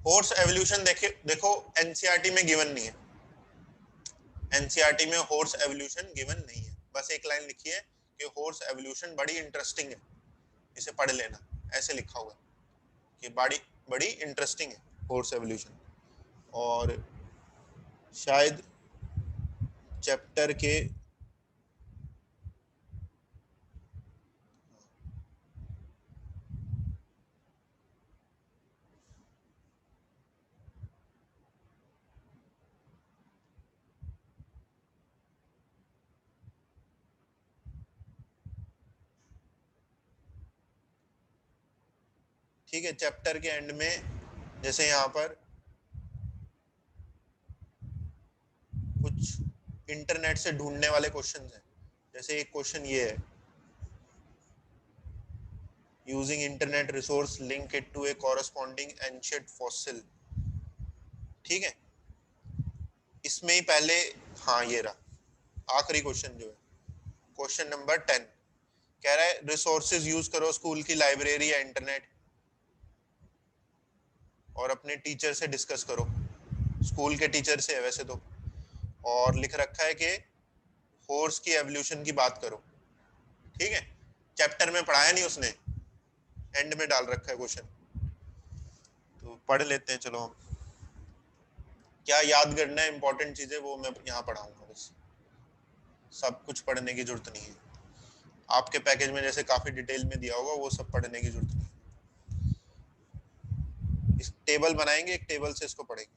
Speaker 1: हॉर्स एवोल्यूशन देखो एनसीईआरटी में गिवन नहीं है, एनसीईआरटी में हॉर्स एवोल्यूशन गिवन नहीं है। बस एक लाइन लिखी है कि हॉर्स एवोल्यूशन बड़ी इंटरेस्टिंग है, इसे पढ़ लेना, ऐसे लिखा हुआ है कि बड़ी बड़ी इंटरेस्टिंग है हॉर्स एवोल्यूशन। और शायद चैप्टर के, ठीक है, चैप्टर के एंड में जैसे यहाँ पर कुछ इंटरनेट से ढूंढने वाले क्वेश्चंस हैं, जैसे एक क्वेश्चन ये है, using internet resource link it to a corresponding ancient fossil. ठीक है, इसमें ही पहले, हाँ ये रहा आखिरी क्वेश्चन जो है, क्वेश्चन नंबर 10 कह रहा है रिसोर्सेज यूज करो स्कूल की लाइब्रेरी या इंटरनेट, और अपने टीचर से डिस्कस करो, स्कूल के टीचर से है वैसे तो, और लिख रखा है कि हॉर्स की एवोल्यूशन की बात करो। ठीक है, चैप्टर में पढ़ाया नहीं उसने, एंड में डाल रखा है क्वेश्चन, तो पढ़ लेते हैं चलो हम। क्या याद करना है इंपॉर्टेंट चीजें वो मैं यहाँ पढ़ाऊंगा, बस सब कुछ पढ़ने की जरूरत नहीं है। आपके पैकेज में जैसे काफी डिटेल में दिया होगा, वो सब पढ़ने की जरूरत नहीं है। इस टेबल बनाएंगे, एक टेबल से इसको पढ़ेंगे।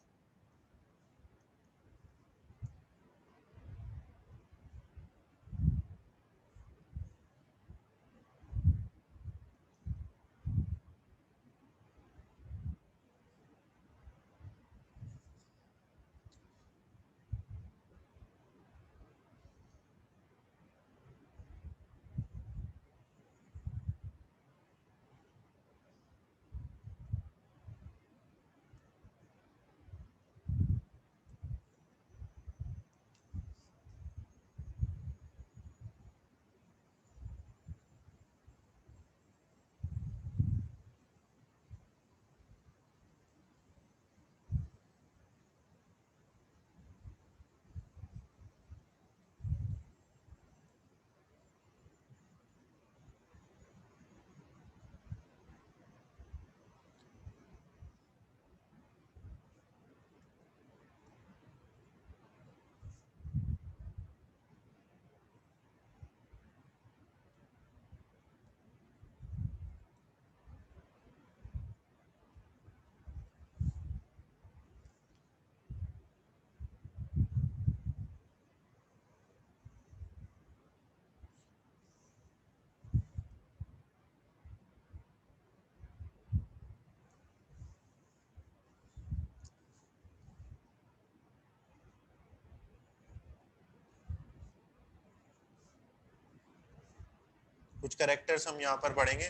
Speaker 1: कुछ करेक्टर्स हम यहाँ पर पढ़ेंगे।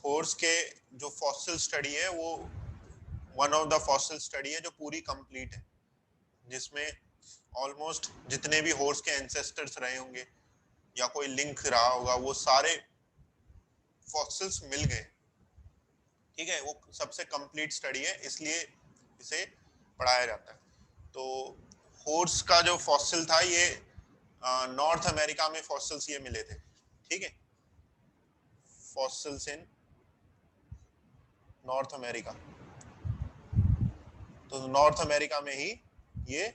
Speaker 1: हॉर्स के जो फॉसिल स्टडी है वो one of the fossil study है जो पूरी कंप्लीट है, जिसमें ऑलमोस्ट जितने भी हॉर्स के एंसेस्टर्स रहे होंगे या कोई लिंक रहा होगा वो सारे फॉसिल्स मिल गए। ठीक है, वो सबसे कंप्लीट स्टडी है, इसलिए इसे पढ़ाया जाता है। तो हॉर्स का जो फॉसिल था ये नॉर्थ अमेरिका में फॉसिल्स ये मिले थे। ठीक है, फॉसिल्स इन नॉर्थ अमेरिका, तो नॉर्थ अमेरिका में ही ये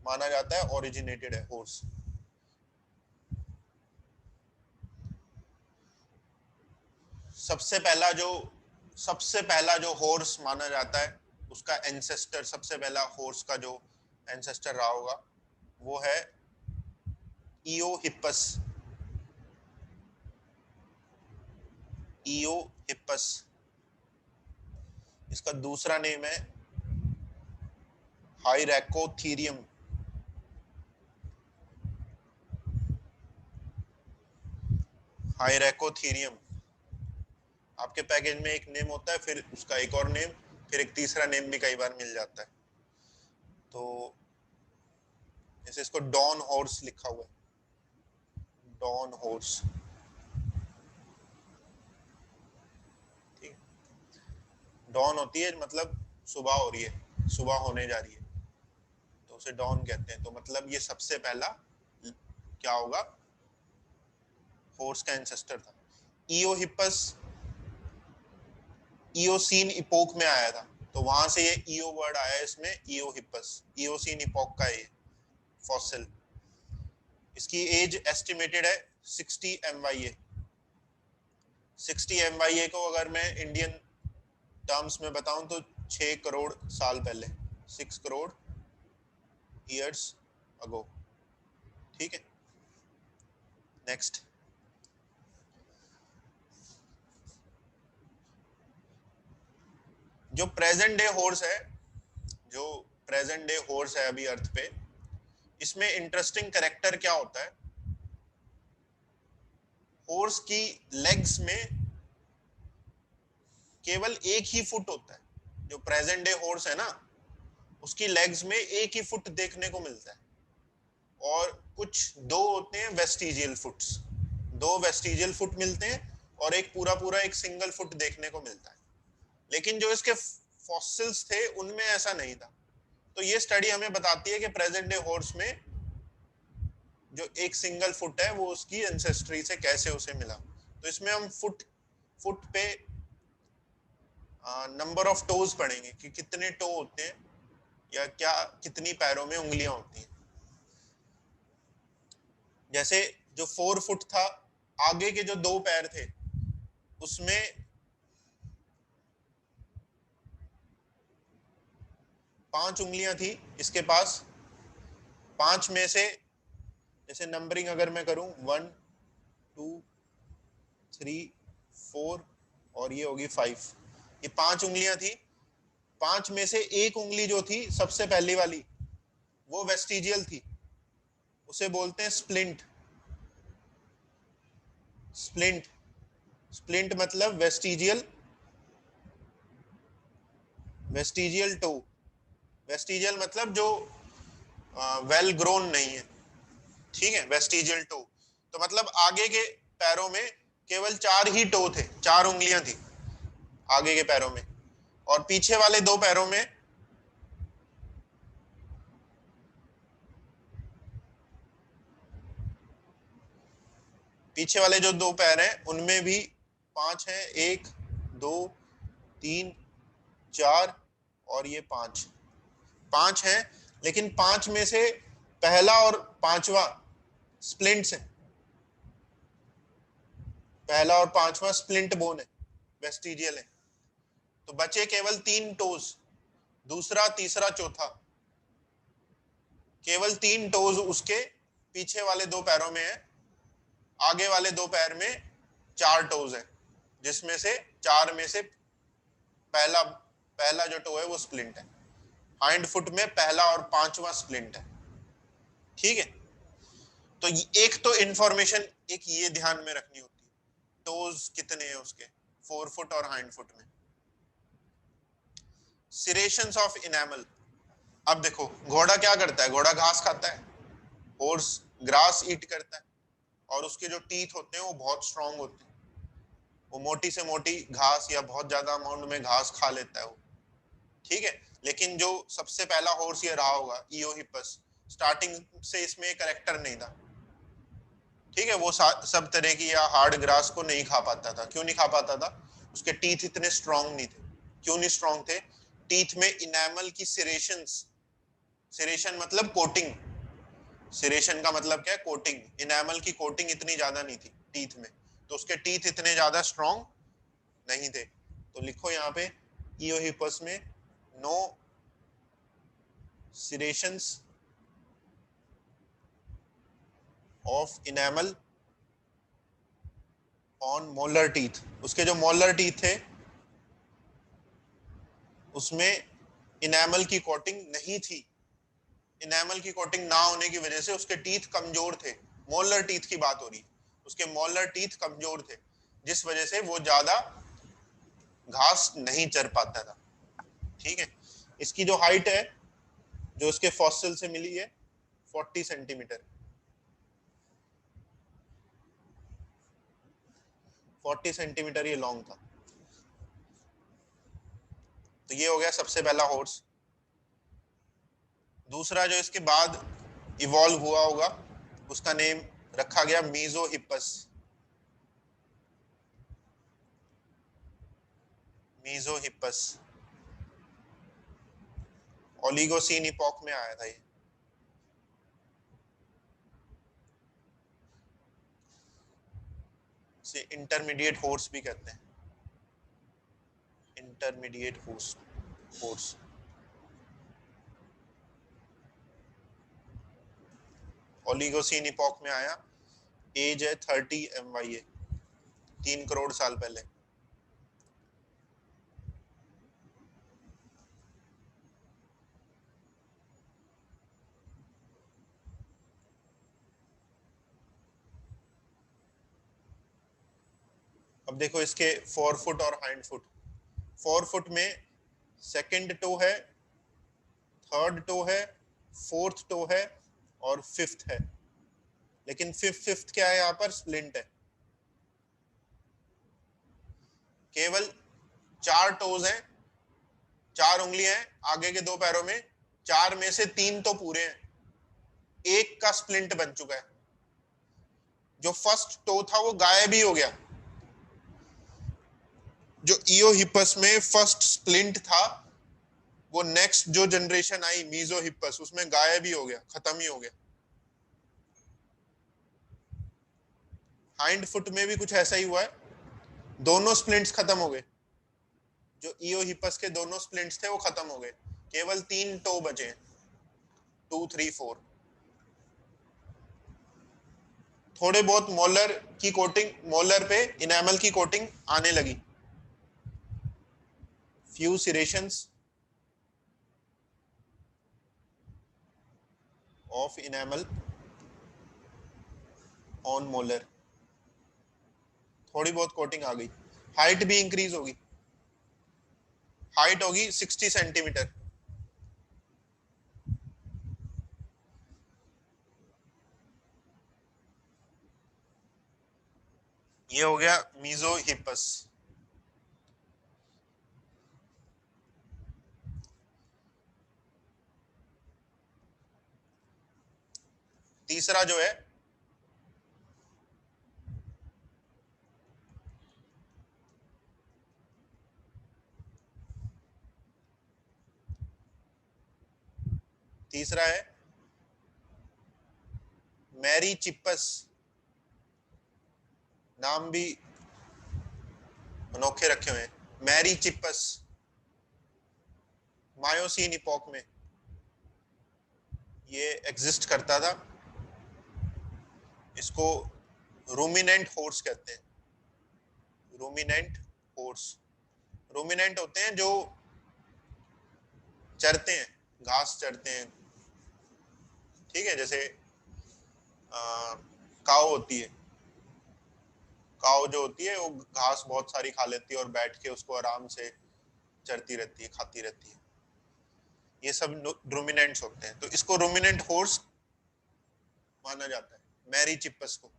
Speaker 1: माना जाता है ओरिजिनेटेड है हॉर्स। सबसे पहला जो हॉर्स माना जाता है उसका एंसेस्टर, सबसे पहला हॉर्स का जो एंसेस्टर रहा होगा वो है ईओ हिप्पस। ईओ हिप्पस, इसका दूसरा नेम है हाइरैकोथीरियम। हाइरैकोथीरियम, आपके पैकेज में एक नेम होता है, फिर उसका एक और नेम फिर एक तीसरा नेम भी कई बार मिल जाता है, तो जैसे इसको डॉन हॉर्स लिखा हुआ है, डॉन हॉर्स, ठीक। डॉन होती है मतलब सुबह हो रही है, सुबह होने जा रही है, तो उसे डॉन कहते हैं। तो मतलब ये सबसे पहला क्या होगा, हॉर्स का एंसेस्टर था। ईओहिपस ईओसीन इपोक में आया था, तो वहां से ये ईओ वर्ड आया है इसमें, ईओहिपस, ईओसीन इपोक का ये फॉसिल। इसकी एज एस्टिमेटेड है 60 MYA। 60 MYA को अगर मैं इंडियन टर्म्स में बताऊं तो 6 करोड़ साल पहले, 6 करोड़ ईयर्स अगो, ठीक है। नेक्स्ट, जो प्रेजेंट डे हॉर्स है, जो प्रेजेंट डे हॉर्स है अभी अर्थ पे, इसमें इंटरेस्टिंग कैरेक्टर क्या होता है, हॉर्स की लेग्स में केवल एक ही फुट होता है। जो प्रेजेंट डे हॉर्स है ना, उसकी लेग्स में एक ही फुट देखने को मिलता है, और कुछ दो होते हैं वेस्टिजियल फुट्स, दो वेस्टिजियल फुट मिलते हैं, और एक पूरा पूरा एक सिंगल फुट देखने को मिलता है। लेकिन जो इसके फॉसिल्स थे उनमें ऐसा नहीं था। तो ये स्टडी हमें बताती है कि प्रेजेंट डे हॉर्स में जो एक सिंगल फुट है वो उसकी एंसेस्ट्री से कैसे उसे मिला। तो इसमें हम फुट फुट पे नंबर ऑफ टोज पढ़ेंगे कि कितने टो होते हैं, या क्या कितनी पैरों में उंगलियां होती हैं। जैसे जो 4 फुट था, आगे के जो 2 पैर थे उसमें 5 उंगलियां थी इसके पास। 5 में से जैसे नंबरिंग अगर मैं करूं 1 2 3 4 और ये होगी 5, ये 5 उंगलियां थी। 5 में से एक उंगली जो थी सबसे पहली वाली, वो वेस्टिजियल थी, उसे बोलते हैं स्प्लिंट। स्प्लिंट, स्प्लिंट मतलब वेस्टिजियल, वेस्टिजियल टो। वेस्टिजियल मतलब जो वेल ग्रोन नहीं है, ठीक है, वेस्टिजियल टो। तो मतलब आगे के पैरों में केवल 4 ही टो थे, 4 उंगलियां थी आगे के पैरों में, और पीछे वाले 2 पैरों में पीछे वाले जो 2 पैर हैं उनमें भी 5 हैं, 1 2 3 4 और ये 5, 5 हैं। लेकिन 5 में से पहला और पांचवा स्प्लिंट्स है, पहला और पांचवा स्प्लिंट बोन है, वेस्टिजियल है। तो बचे केवल 3 टोज, दूसरा तीसरा चौथा, केवल 3 टोज उसके पीछे वाले 2 पैरों में है। आगे वाले 2 पैर में 4 टोज है, जिसमें से 4 में से पहला पहला जो टो है वो स्प्लिंट है। हाइंड फुट में पहला और पांचवा स्प्लिंट है, ठीक है। तो एक तो इंफॉर्मेशन एक ये ध्यान में रखनी होती है, टोज कितने हैं उसके, 4 फुट और हाइंड फुट में। सिरेशंस ऑफ इनेमल। अब देखो घोड़ा क्या करता है, घोड़ा घास खाता है, हॉर्स ग्रास ईट करता है, और उसके जो टीथ होते हैं वो बहुत स्ट्रांग होते हैं, वो मोटी से मोटी घास या बहुत ज्यादा अमाउंट में घास खा लेता है वो, ठीक है। लेकिन जो सबसे पहला हॉर्स ये रहा होगा ईओहिपस, स्टार्टिंग से इसमें करेक्टर नहीं था, ठीक है। वो सब तरह की या हार्ड ग्रास को नहीं खा पाता था। क्यों नहीं खा पाता था, उसके टीथ इतने स्ट्रांग नहीं थे। क्यों नहीं स्ट्रांग थे, टीथ में इनेमल की सिरेशंस, सिरेशन मतलब कोटिंग, सिरेशन का मतलब क्या है, कोटिंग, इनेमल की कोटिंग इतनी ज्यादा नहीं थी टीथ में, तो उसके टीथ इतने ज्यादा स्ट्रांग नहीं थे। तो लिखो यहाँ पे ईओहिपस में no serrations of enamel on molar teeth. उसके जो मोलर टीथ थे उसमें इनेमल की कोटिंग नहीं थी। इनेमल की कोटिंग ना होने की वजह से उसके टीथ कमजोर थे। मोलर टीथ की बात हो रही है, उसके मोलर टीथ कमजोर थे, जिस वजह से वो ज्यादा घास नहीं चर पाता था। ठीक है। इसकी जो हाइट है जो इसके फॉसिल से मिली है 40 सेंटीमीटर, 40 सेंटीमीटर ये लॉन्ग था। तो ये हो गया सबसे पहला हॉर्स। दूसरा जो इसके बाद इवॉल्व हुआ होगा उसका नेम रखा गया मीजोहिपस। मीजोहिपस ओलिगोसीन इपॉक में आया था ये। से इंटरमीडिएट हॉर्स भी कहते हैं, intermediate horse. Horse Oligocene epoch में आया। एज है 30 MYA, 3 करोड़ साल पहले। अब देखो इसके 4 फुट और हाइंड फुट। 4 फुट में सेकंड टो है, थर्ड टो है, फोर्थ टो है और फिफ्थ है। लेकिन फिफ्थ क्या है, यहाँ पर स्प्लिंट है। केवल 4 टोज हैं, 4 उंगलियां हैं आगे के 2 पैरों में, 4 में से 3 तो पूरे हैं, एक का स्प्लिंट बन चुका है। जो फर्स्ट टो था वो गायब ही हो गया। जो ईओहिपस में फर्स्ट स्प्लिंट था वो नेक्स्ट जो जनरेशन आई मीजोहिपस उसमें गायब ही हो गया, खत्म ही हो गया। हाइंड फुट में भी कुछ ऐसा ही हुआ है, दोनों स्प्लिंट्स खत्म हो गए। जो ईओहिपस के दोनों स्प्लिंट्स थे वो खत्म हो गए, केवल 3 टो बचे, 2, 3, 4। थोड़े बहुत मोलर की कोटिंग, मोलर पे इनेमल की कोटिंग आने लगी। Few serrations of enamel on molar, थोड़ी बहुत कोटिंग आ गई। हाइट भी इंक्रीज होगी, हाइट होगी 60 सेंटीमीटर। ये हो गया मीजोहिपस। तीसरा जो है तीसरा है मैरीचिपस। नाम भी अनोखे रखे हुए हैं, मैरीचिपस। मायोसीन इपॉक में ये एग्जिस्ट करता था। इसको रूमिनेंट हॉर्स कहते हैं, रूमिनेंट हॉर्स। रूमिनेंट होते हैं जो चरते हैं, घास चरते हैं। ठीक है, जैसे काऊ होती है, काऊ जो होती है वो घास बहुत सारी खा लेती है और बैठ के उसको आराम से चरती रहती है, खाती रहती है। ये सब रूमिनेंट्स होते हैं, तो इसको रूमिनेंट हॉर्स माना जाता है, मैरी चिप्पस को।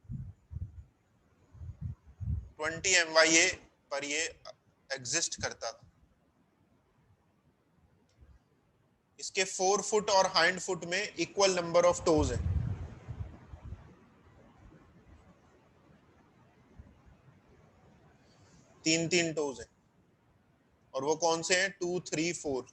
Speaker 1: 20 MYA पर ये एग्जिस्ट करता था। इसके 4 फुट और हाइंड फुट में इक्वल नंबर ऑफ टोज है। तीन तीन टोज है। और वो कौन से हैं, 2, 3, 4।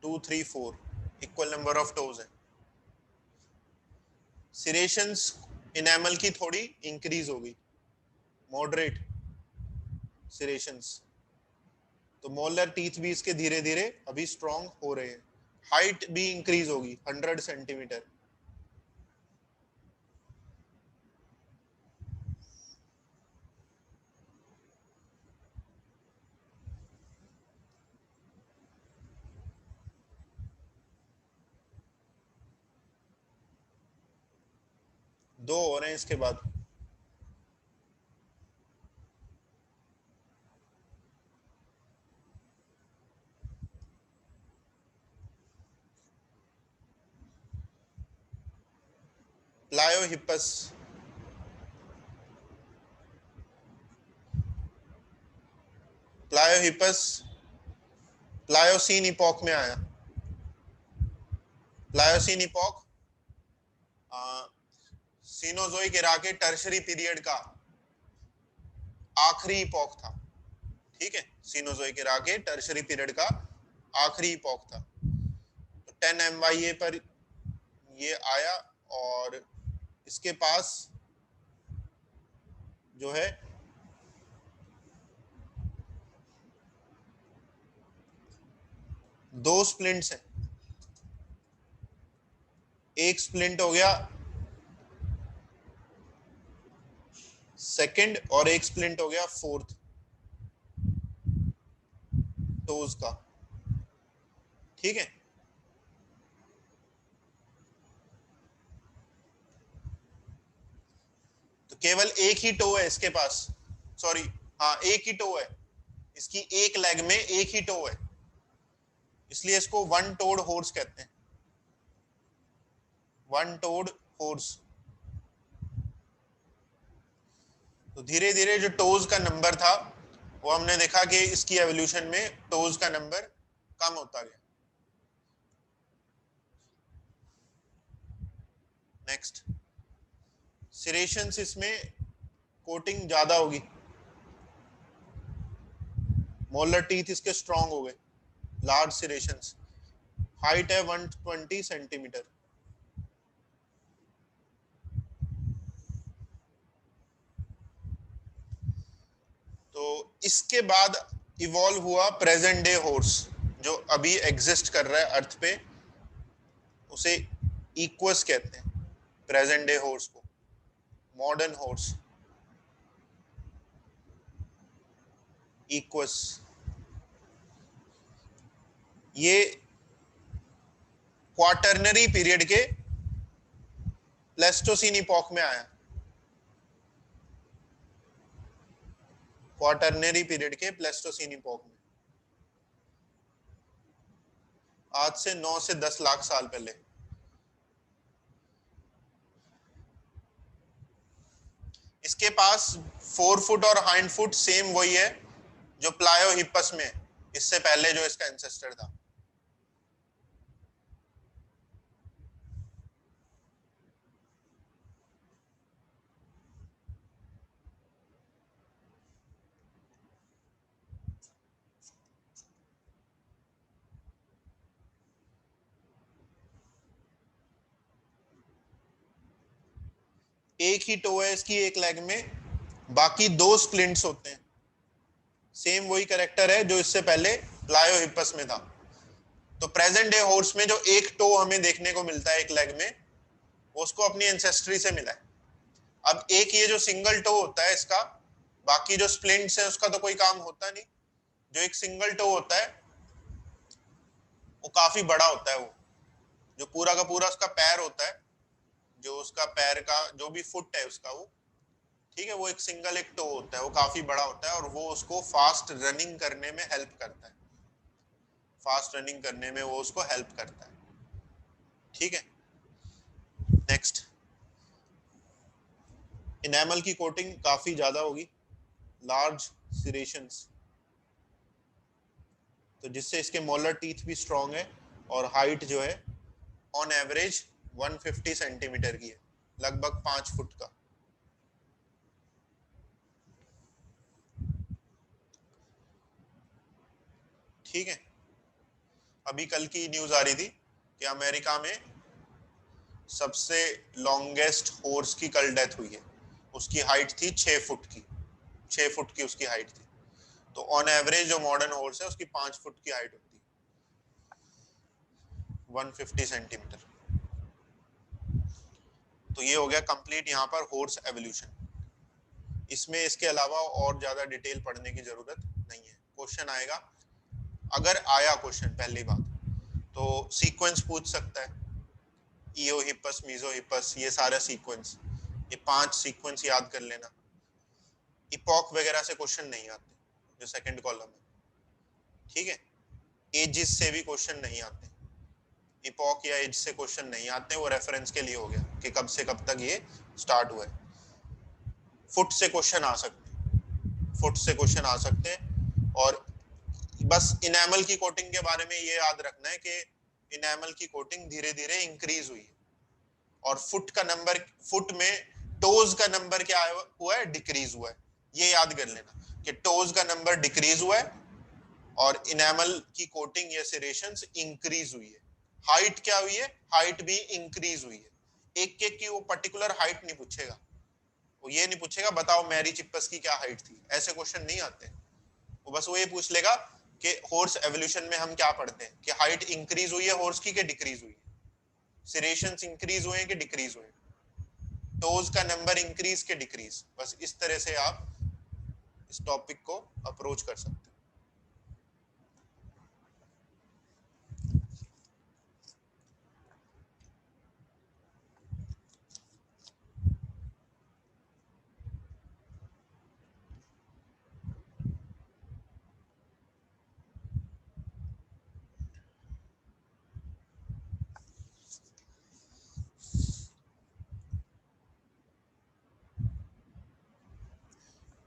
Speaker 1: 2, 3, 4 इक्वल नंबर ऑफ टोज है। सिरेशंस इनेमल की थोड़ी इंक्रीज होगी, मॉडरेट सिरेशंस। तो मोलर टीथ भी इसके धीरे धीरे अभी स्ट्रॉन्ग हो रहे हैं। हाइट भी इंक्रीज होगी 100 सेंटीमीटर। दो हो रहे हैं इसके बाद। प्लायोहिपस, प्लायोहिपस प्लायोसीन इपॉक में आया। प्लायोसीन इपॉक सीनोजोइक एरा के टर्शरी पीरियड का आखिरी इपॉक था। ठीक है, सीनोजोइक एरा के टर्शरी पीरियड का आखिरी इपॉक था। तो 10 MYA पर ये आया और इसके पास जो है दो स्प्लिंट्स हैं। एक स्प्लिंट हो गया सेकंड और एक स्प्लिंट हो गया फोर्थ टोज का। ठीक है, तो केवल एक ही टो है इसके पास, सॉरी हाँ एक ही टो है इसकी, एक लेग में एक ही टो है, इसलिए इसको वन टोड हॉर्स कहते हैं। One toed horse. तो धीरे धीरे जो टोज का नंबर था वो हमने देखा कि इसकी एवोल्यूशन में टोज का नंबर कम होता गया। नेक्स्ट, सिरेशंस इसमें कोटिंग ज्यादा होगी, मोलर टीथ इसके स्ट्रांग हो गए, लार्ज सिरेशंस। हाइट है 120 सेंटीमीटर। तो इसके बाद इवॉल्व हुआ प्रेजेंट डे हॉर्स, जो अभी एग्जिस्ट कर रहा है अर्थ पे, उसे इक्वस कहते हैं, प्रेजेंट डे हॉर्स को, मॉडर्न हॉर्स इक्वस। ये क्वाटरनरी पीरियड के प्लेस्टोसीन इपॉक में आया, क्वाटरनरी पीरियड के प्लेस्टोसीन इपॉक में, आज से 9 से 10 लाख साल पहले। इसके पास 4 फुट और हाइंड फुट सेम वही है जो प्लायोहिपस में, इससे पहले जो इसका एंसेस्टर था। एक ही टो है इसकी एक लेग में, बाकी दो स्प्लिंट्स होते हैं। सेम वही कैरेक्टर है जो इससे पहले प्लायोहिपस में था। तो प्रेजेंट डे हॉर्स में जो एक टो हमें देखने को मिलता है एक लेग में, वो उसको अपनी एंसेस्ट्री से मिला है। अब एक ये जो सिंगल टो होता है इसका, बाकी जो स्प्लिंट्स है उसका तो कोई काम होता नहीं। जो एक सिंगल टो होता है वो काफी बड़ा होता है, वो जो पूरा का पूरा उसका पैर होता है, जो उसका पैर का जो भी फुट है उसका वो, ठीक है, वो एक सिंगल एक टो होता है, वो काफी बड़ा होता है और वो उसको फास्ट रनिंग करने में हेल्प करता है, फास्ट रनिंग करने में वो उसको हेल्प करता है। ठीक है, नेक्स्ट, इनेमल की कोटिंग काफी ज्यादा होगी, लार्ज सिरेशंस, तो जिससे इसके मोलर टीथ भी स्ट्रॉन्ग है और हाइट जो है ऑन एवरेज 150 सेंटीमीटर की है, लगभग 5 फुट का। ठीक है, अभी कल की न्यूज आ रही थी कि अमेरिका में सबसे लॉन्गेस्ट हॉर्स की कल डेथ हुई है, उसकी हाइट थी 6 फुट की, 6 फुट की उसकी हाइट थी। तो ऑन एवरेज जो मॉडर्न हॉर्स है उसकी 5 फुट की हाइट होती है, 150 सेंटीमीटर। तो ये हो गया कंप्लीट यहाँ पर हॉर्स एवोल्यूशन। इसमें इसके अलावा और ज्यादा डिटेल पढ़ने की जरूरत नहीं है। क्वेश्चन आएगा, अगर आया क्वेश्चन पहली बात, तो सीक्वेंस पूछ सकता है, ईओहिपस, मीजोहिपस, ये सारा सीक्वेंस, ये 5 सीक्वेंस याद कर लेना। इपॉक वगैरह से क्वेश्चन नहीं आते जो सेकंड कॉलम है, ठीक है। एजिस से भी क्वेश्चन नहीं आते, इपॉक या एज से क्वेश्चन नहीं आते, वो रेफरेंस के लिए हो गया कि कब से कब तक ये स्टार्ट हुआ है। फुट से क्वेश्चन आ सकते हैं, फुट से क्वेश्चन आ सकते हैं। और बस इनेमल की कोटिंग के बारे में ये याद रखना है कि इनेमल की कोटिंग धीरे धीरे इंक्रीज हुई है, और फुट का नंबर, फुट में टोज का नंबर क्या हुआ है, डिक्रीज हुआ है। ये याद कर लेना कि टोज का नंबर डिक्रीज हुआ है और इनेमल की कोटिंग या सेरेशंस इंक्रीज हुई है। हाइट क्या हुई है, हाइट भी इंक्रीज हुई है। एक एक की वो पर्टिकुलर हाइट नहीं पूछेगा, वो ये नहीं पूछेगा बताओ मैरी चिप्पस की क्या हाइट थी, ऐसे क्वेश्चन नहीं आते। वो बस वो ये पूछ लेगा कि हॉर्स एवोल्यूशन में हम क्या पढ़ते हैं कि हाइट इंक्रीज हुई है हॉर्स की कि डिक्रीज हुई है, सेरेशंस इंक्रीज हुए हैं कि डिक्रीज हुए, टोज का नंबर इंक्रीज के डिक्रीज। बस इस तरह से आप इस टॉपिक को अप्रोच कर सकते हैं।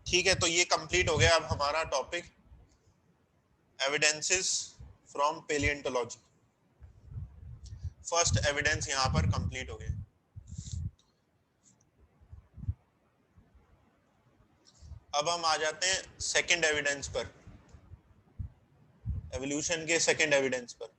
Speaker 1: ठीक है, तो ये कंप्लीट हो गया अब हमारा topic evidences from paleontology. First evidence यहां पर कंप्लीट हो गया। अब हम आ जाते हैं सेकंड एविडेंस पर, एवोल्यूशन के सेकंड एविडेंस पर।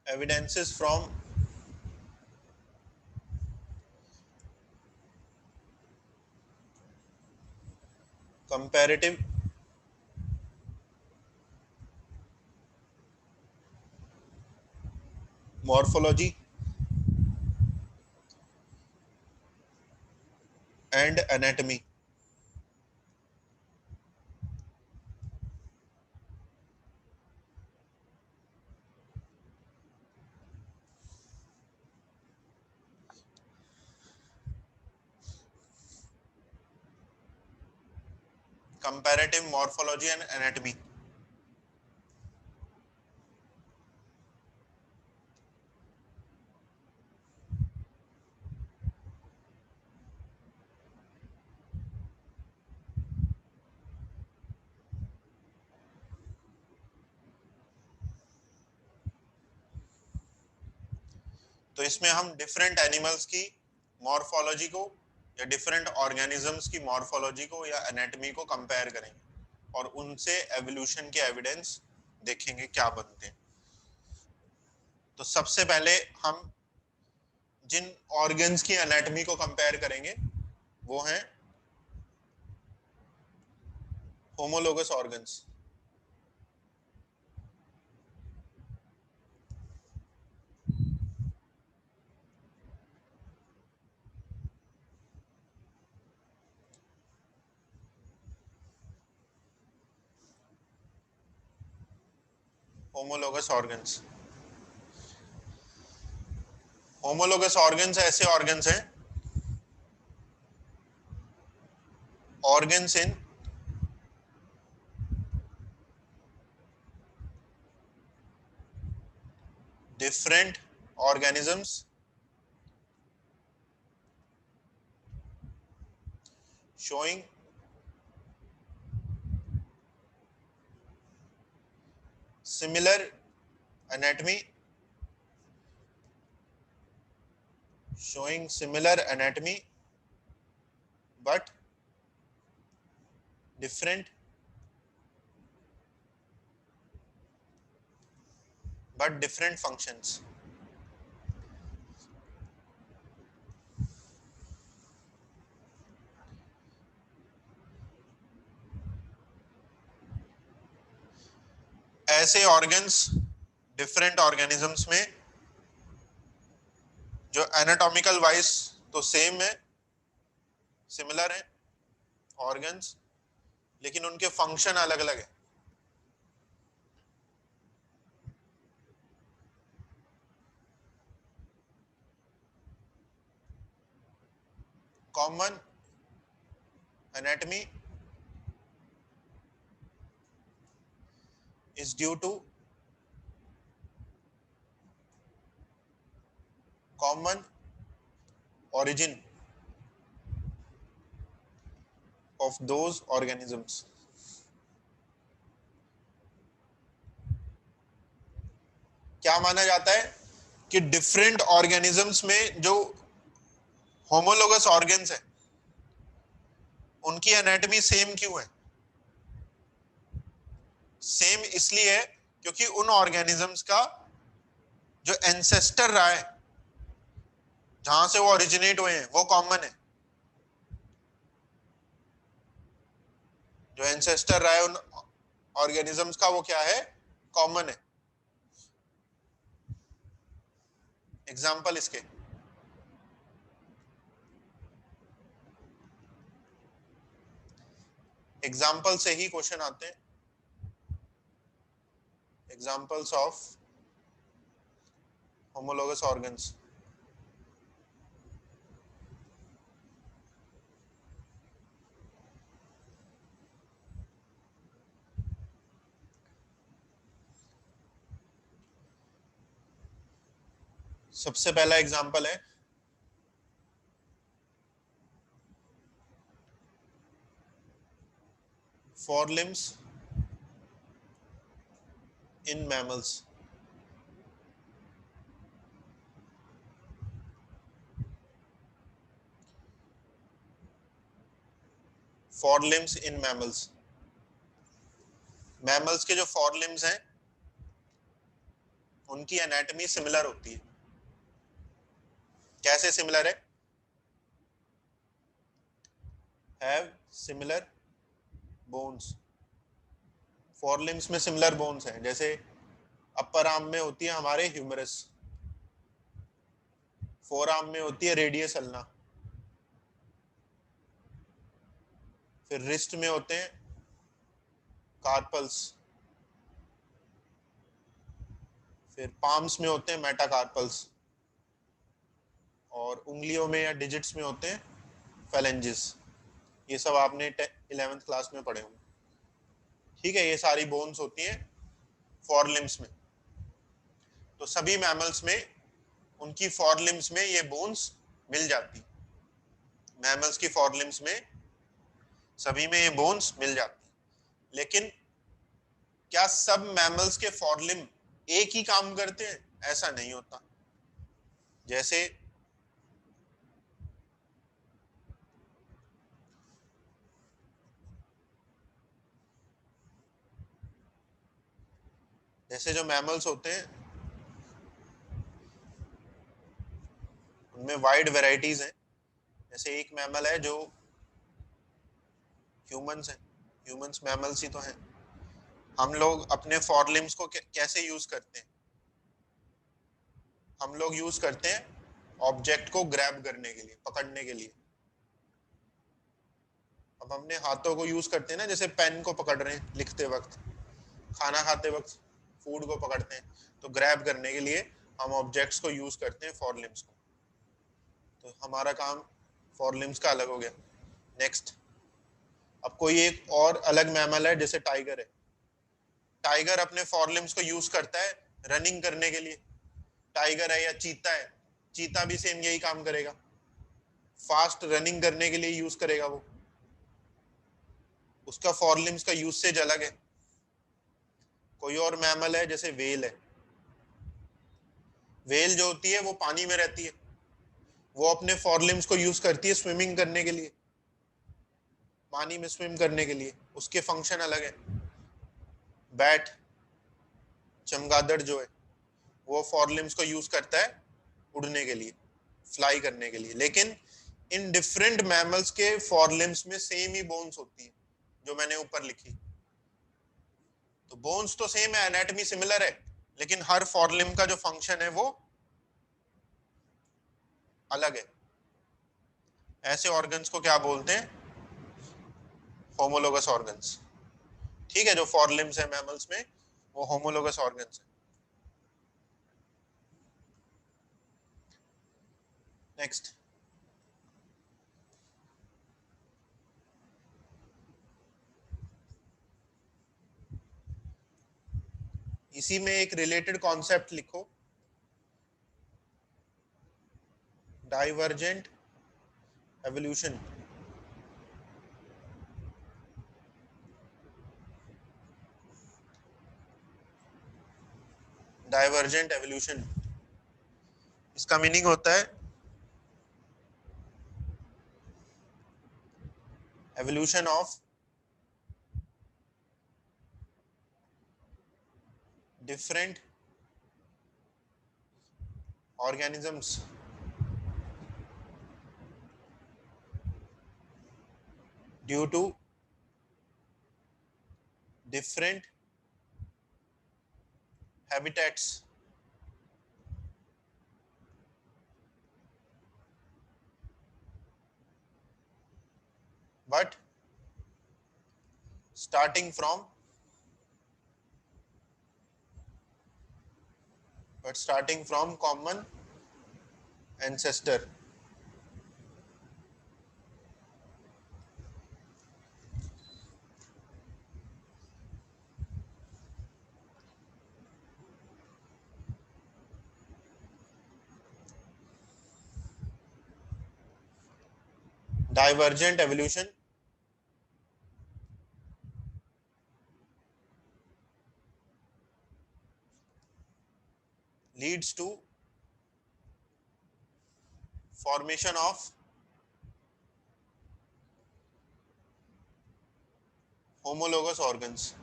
Speaker 1: Evidences from comparative morphology and anatomy. Comparative morphology and anatomy. तो इसमें हम डिफरेंट एनिमल्स की मॉर्फोलॉजी को या डिफरेंट ऑर्गेनिजम्स की मॉर्फोलॉजी को या एनाटॉमी को कंपेयर करेंगे और उनसे एवोल्यूशन के एविडेंस देखेंगे क्या बनते हैं। तो सबसे पहले हम जिन ऑर्गन्स की एनाटॉमी को कंपेयर करेंगे वो हैं homologous organs. Homologous organs, homologous organs ऐसे ऑर्गन्स हैं, organs in different organisms showing similar anatomy, showing similar anatomy but different functions। ऐसे ऑर्गन्स डिफरेंट ऑर्गेनिजम्स में जो एनाटॉमिकल वाइज तो सेम है, सिमिलर है ऑर्गन्स, लेकिन उनके फंक्शन अलग अलग है। Common anatomy is due to common origin of those organisms। क्या माना जाता है कि डिफरेंट ऑर्गेनिजम्स में जो होमोलोगस ऑर्गन्स है उनकी एनाटॉमी सेम क्यों है? सेम इसलिए है क्योंकि उन ऑर्गेनिजम्स का जो एंसेस्टर रहा है, जहां से वो ओरिजिनेट हुए हैं, वो कॉमन है। जो एंसेस्टर रहा है उन ऑर्गेनिजम्स का, वो क्या है? कॉमन है। एग्जाम्पल इसके, एग्जाम्पल से ही क्वेश्चन आते हैं। Examples of homologous organs. सबसे पहला एग्जाम्पल है forelimbs in mammals। forelimbs in mammals, mammals के जो forelimbs हैं उनकी एनाटॉमी सिमिलर होती है। कैसे सिमिलर है? Have similar bones. forelimbs में सिमिलर बोन्स हैं, जैसे अपर आर्म में होती है हमारे ह्यूमरस, फोर आर्म में होती है रेडियस अल्ना, फिर रिस्ट में होते हैं कार्पल्स, फिर पाम्स में होते हैं मेटाकार्पल्स, और उंगलियों में या डिजिट्स में होते हैं फेलेंजेस। ये सब आपने 11th क्लास में पढ़े होंगे। ठीक है, ये सारी बोन्स होती हैं फॉरलिम्स में। तो सभी मैमल्स में उनकी फॉरलिम्स में ये बोन्स मिल जाती। मैमल्स की फॉरलिम्स में सभी में ये बोन्स मिल जाती। लेकिन क्या सब मैमल्स के फॉरलिम एक ही काम करते हैं? ऐसा नहीं होता। जैसे जैसे जो मैमल्स होते हैं उनमें वाइड वैरायटीज हैं। जैसे एक मैमल है जो ह्यूमंस है, ह्यूमंस मैमल्स ही तो हैं। हम लोग अपने फॉरलिम्स को कैसे यूज करते हैं? हम लोग यूज करते हैं ऑब्जेक्ट को ग्रैब करने के लिए, पकड़ने के लिए। अब हमने हाथों को यूज करते हैं ना, जैसे पेन को पकड़ रहे हैं लिखते वक्त, खाना खाते वक्त फूड को पकड़ते हैं, तो ग्रैब करने के लिए हम ऑब्जेक्ट्स को यूज करते हैं फॉरलिम्स को। तो हमारा काम फॉरलिम्स का अलग हो गया। नेक्स्ट, अब कोई एक और अलग मैमल है, जैसे टाइगर है। टाइगर अपने फॉरलिम्स को यूज करता है रनिंग करने के लिए। टाइगर है या चीता है, चीता भी सेम यही काम करेगा, फास्ट रनिंग करने के लिए यूज करेगा वो। उसका फॉरलिम्स का यूसेज अलग है। कोई और मैमल है, जैसे वेल है। वेल जो होती है वो पानी में रहती है, वो अपने फॉरलिम्स को यूज करती है स्विमिंग करने के लिए, पानी में स्विम करने के लिए। उसके फंक्शन अलग है। बैट, चमगादड़ जो है, वो फॉरलिम्स को यूज करता है उड़ने के लिए, फ्लाई करने के लिए। लेकिन इन डिफरेंट मैमल्स के फॉरलिम्स में सेम ही बोन्स होती है, जो मैंने ऊपर लिखी। तो बोन्स तो सेम है, एनाटॉमी सिमिलर है, लेकिन हर फॉरलिम का जो फंक्शन है वो अलग है। ऐसे ऑर्गन्स को क्या बोलते हैं? Homologous organs. ठीक है, जो फोरलिम्स है मैमल्स में वो होमोलोगस ऑर्गन्स है। नेक्स्ट, इसी में एक रिलेटेड कॉन्सेप्ट लिखो, डाइवर्जेंट एवोल्यूशन। डाइवर्जेंट एवोल्यूशन, इसका मीनिंग होता है evolution of different organisms due to different habitats. But starting from common ancestor. Divergent evolution leads to formation of homologous organs.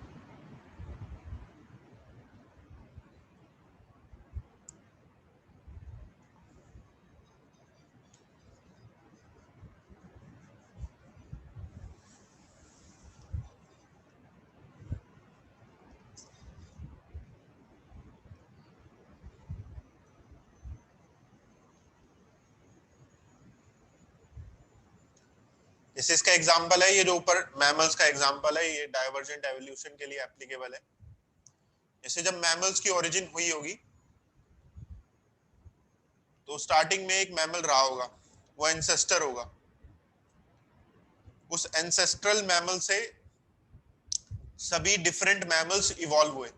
Speaker 1: जैसे इसका एग्जांपल है, ये जो ऊपर मैमल्स का एग्जांपल है, ये डाइवर्जेंट एवोल्यूशन के लिए एप्लीकेबल है। जैसे जब मैमल्स की ओरिजिन हुई होगी तो स्टार्टिंग में एक मैमल रहा होगा, वो एंसेस्टर होगा। उस एंसेस्ट्रल मैमल से सभी डिफरेंट मैमल्स इवॉल्व हुए।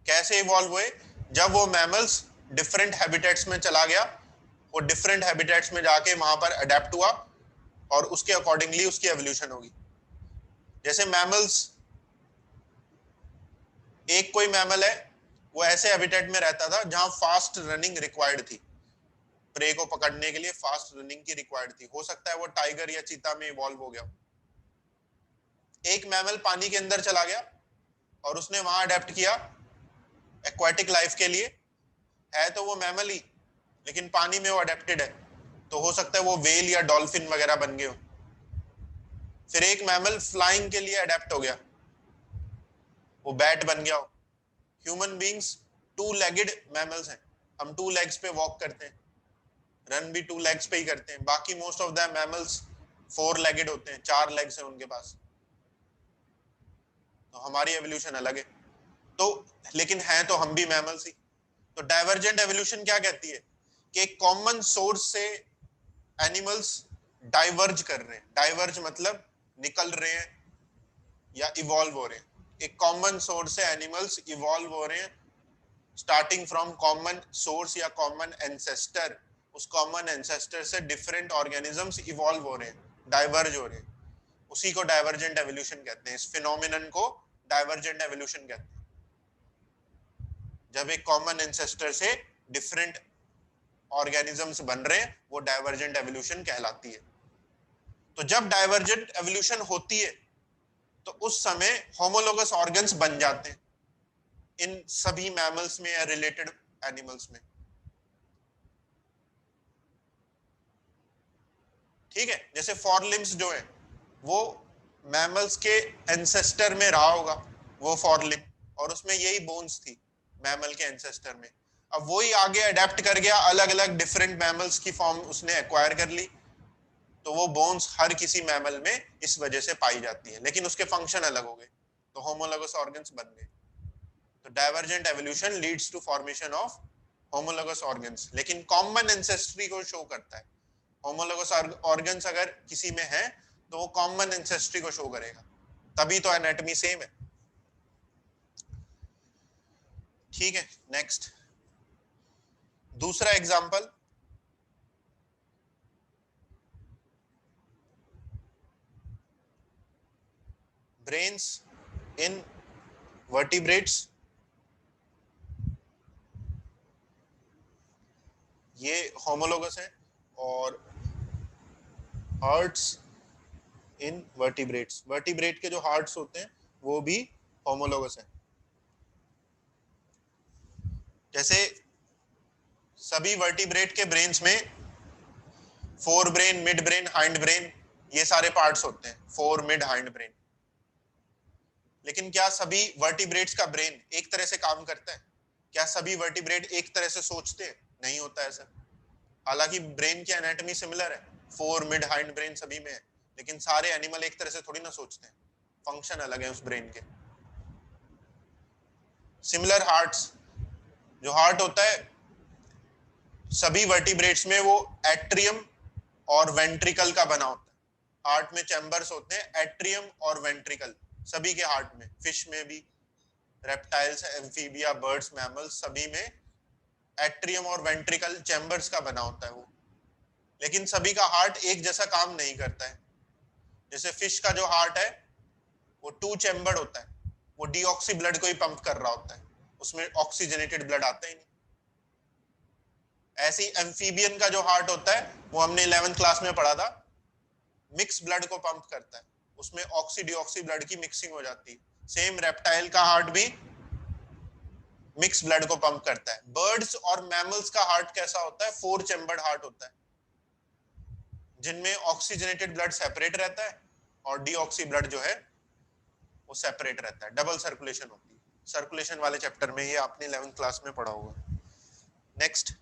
Speaker 1: कैसे इवॉल्व हुए? जब वो मैमल्स डिफरेंट हैबिटेट्स में चला गया, वो डिफरेंट हैबिटेट्स में जाके वहां पर अडेप्ट हुआ और उसके अकॉर्डिंगली उसकी एवोल्यूशन होगी। जैसे मैमल्स, एक कोई मैमल है वो ऐसे हैबिटेट में रहता था जहां फास्ट रनिंग रिक्वायर्ड थी, प्रे को पकड़ने के लिए फास्ट रनिंग की रिक्वायर्ड थी। हो सकता है वो टाइगर या चीता में इवॉल्व हो गया। एक मैमल पानी के अंदर चला गया और उसने वहां अडेप्ट किया एक्वाटिक लाइफ के लिए, है तो वो मैमल ही, लेकिन पानी में वो अडेप्टेड है, तो हो सकता है वो वेल या डॉल्फिन वगैरह बन गए हो। फिर एक मैमल फ्लाइंग के लिए अडेप्ट हो गया, वो बैट बन गया हो। Human beings two legged mammals हैं, हम टू लेग्स पे वॉक करते हैं, रन भी टू लेग्स पे ही करते हैं। बाकी most of the mammals four legged होते हैं, चार लेग्स हैं उनके पास। तो हमारी एवोल्यूशन अलग है, तो लेकिन हैं तो हम भी मैमल्स ही। तो डाइवर्जेंट एवोल्यूशन क्या कहती है कि एक कॉमन सोर्स से एनिमल्स डाइवर्ज कर रहे हैं। डाइवर्ज मतलब निकल रहे हैं या इवॉल्व हो रहे हैं। एक कॉमन सोर्स से एनिमल्स इवॉल्व हो रहे हैं, स्टार्टिंग फ्रॉम कॉमन सोर्स या कॉमन एंसेस्टर। उस कॉमन एंसेस्टर से डिफरेंट ऑर्गेनिजम्स इवॉल्व हो रहे हैं, डाइवर्ज हो रहे हैं। उसी को डाइवर्जेंट एवोल्यूशन कहते हैं। इस फिनोमिनन को डाइवर्जेंट एवोल्यूशन कहते हैं, जब एक कॉमन एंसेस्टर से डिफरेंट ऑर्गेनिजम्स बन रहे हैं, वो डाइवर्जेंट एवोल्यूशन कहलाती है। तो जब डाइवर्जेंट एवोल्यूशन होती है तो उस समय होमोलोगस ऑर्गन्स बन जाते हैं इन सभी मैमल्स में या रिलेटेड एनिमल्स में। ठीक है, जैसे फॉरलिम्स जो है वो मैमल्स के एंसेस्टर में रहा होगा वो फॉरलिम, और उसमें यही बोन्स थी मैमल के एंसेस्टर में। अब वही आगे अडेप्ट कर गया, अलग अलग डिफरेंट मैमल्स की फॉर्म उसने एक्वायर कर ली, तो वो बोन्स हर किसी मैमल में इस वजह से पाई जाती है, लेकिन उसके फंक्शन अलग हो गए, तो होमोलोगस ऑर्गन्स बन गए। तो divergent evolution leads to formation of homologous organs, लेकिन कॉमन एंसेस्ट्री को शो करता है। होमोलोगस ऑर्गन्स अगर किसी में है तो वो कॉमन एंसेस्ट्री को शो करेगा, तभी तो एनाटॉमी सेम है। ठीक है, नेक्स्ट दूसरा एग्जांपल, ब्रेन्स इन वर्टिब्रेट्स। ये होमोलोगस है, और हार्ट्स इन वर्टिब्रेट्स, वर्टिब्रेट के जो हार्ट्स होते हैं वो भी होमोलोगस है। जैसे सभी वर्टिब्रेट के ब्रेन्स में fore brain, mid brain, hind brain, ये सारे पार्ट्स होते हैं, फोर मिड हाइंड ब्रेन। लेकिन क्या सभी वर्टिब्रेट्स का ब्रेन एक तरह से काम करता है? क्या सभी वर्टिब्रेट एक तरह से सोचते हैं? नहीं होता ऐसा। हालांकि ब्रेन की एनाटॉमी सिमिलर है, फोर मिड हाइंड ब्रेन सभी में है, लेकिन सारे एनिमल एक तरह से थोड़ी ना सोचते हैं, फंक्शन अलग है उस ब्रेन के। सिमिलर हार्ट्स, जो हार्ट होता है सभी वर्टिब्रेट्स में, वो एट्रियम और वेंट्रिकल का बना होता है। हार्ट में चैम्बर्स होते हैं, एट्रियम और वेंट्रिकल, सभी के हार्ट में, फिश में भी, रेप्टाइल्स, एम्फीबिया, बर्ड्स, मैमल्स, सभी में एट्रियम और वेंट्रिकल चैम्बर्स का बना होता है वो। लेकिन सभी का हार्ट एक जैसा काम नहीं करता है। जैसे फिश का जो हार्ट है वो टू चैम्बर्ड होता है, वो डीऑक्सी ब्लड को ही पंप कर रहा होता है, उसमें ऑक्सीजनेटेड ब्लड आता ही नहीं। ऐसी एम्फीबियन का जो हार्ट होता है वो हमने 11th क्लास में पढ़ा था, मिक्स ब्लड को पंप करता है, उसमें ऑक्सी डीऑक्सी ब्लड की मिक्सिंग हो जाती है। सेम रेप्टाइल का हार्ट भी मिक्स ब्लड को पंप करता है। बर्ड्स और मैमल्स का हार्ट कैसा होता है? फोर चैम्बर्ड हार्ट होता है, जिनमें ऑक्सीजनेटेड ब्लड सेपरेट रहता है और डीऑक्सी ब्लड जो है वो सेपरेट रहता है, डबल सर्कुलेशन होती है। सर्कुलेशन वाले चैप्टर में ये आपने 11th क्लास में पढ़ा होगा। नेक्स्ट,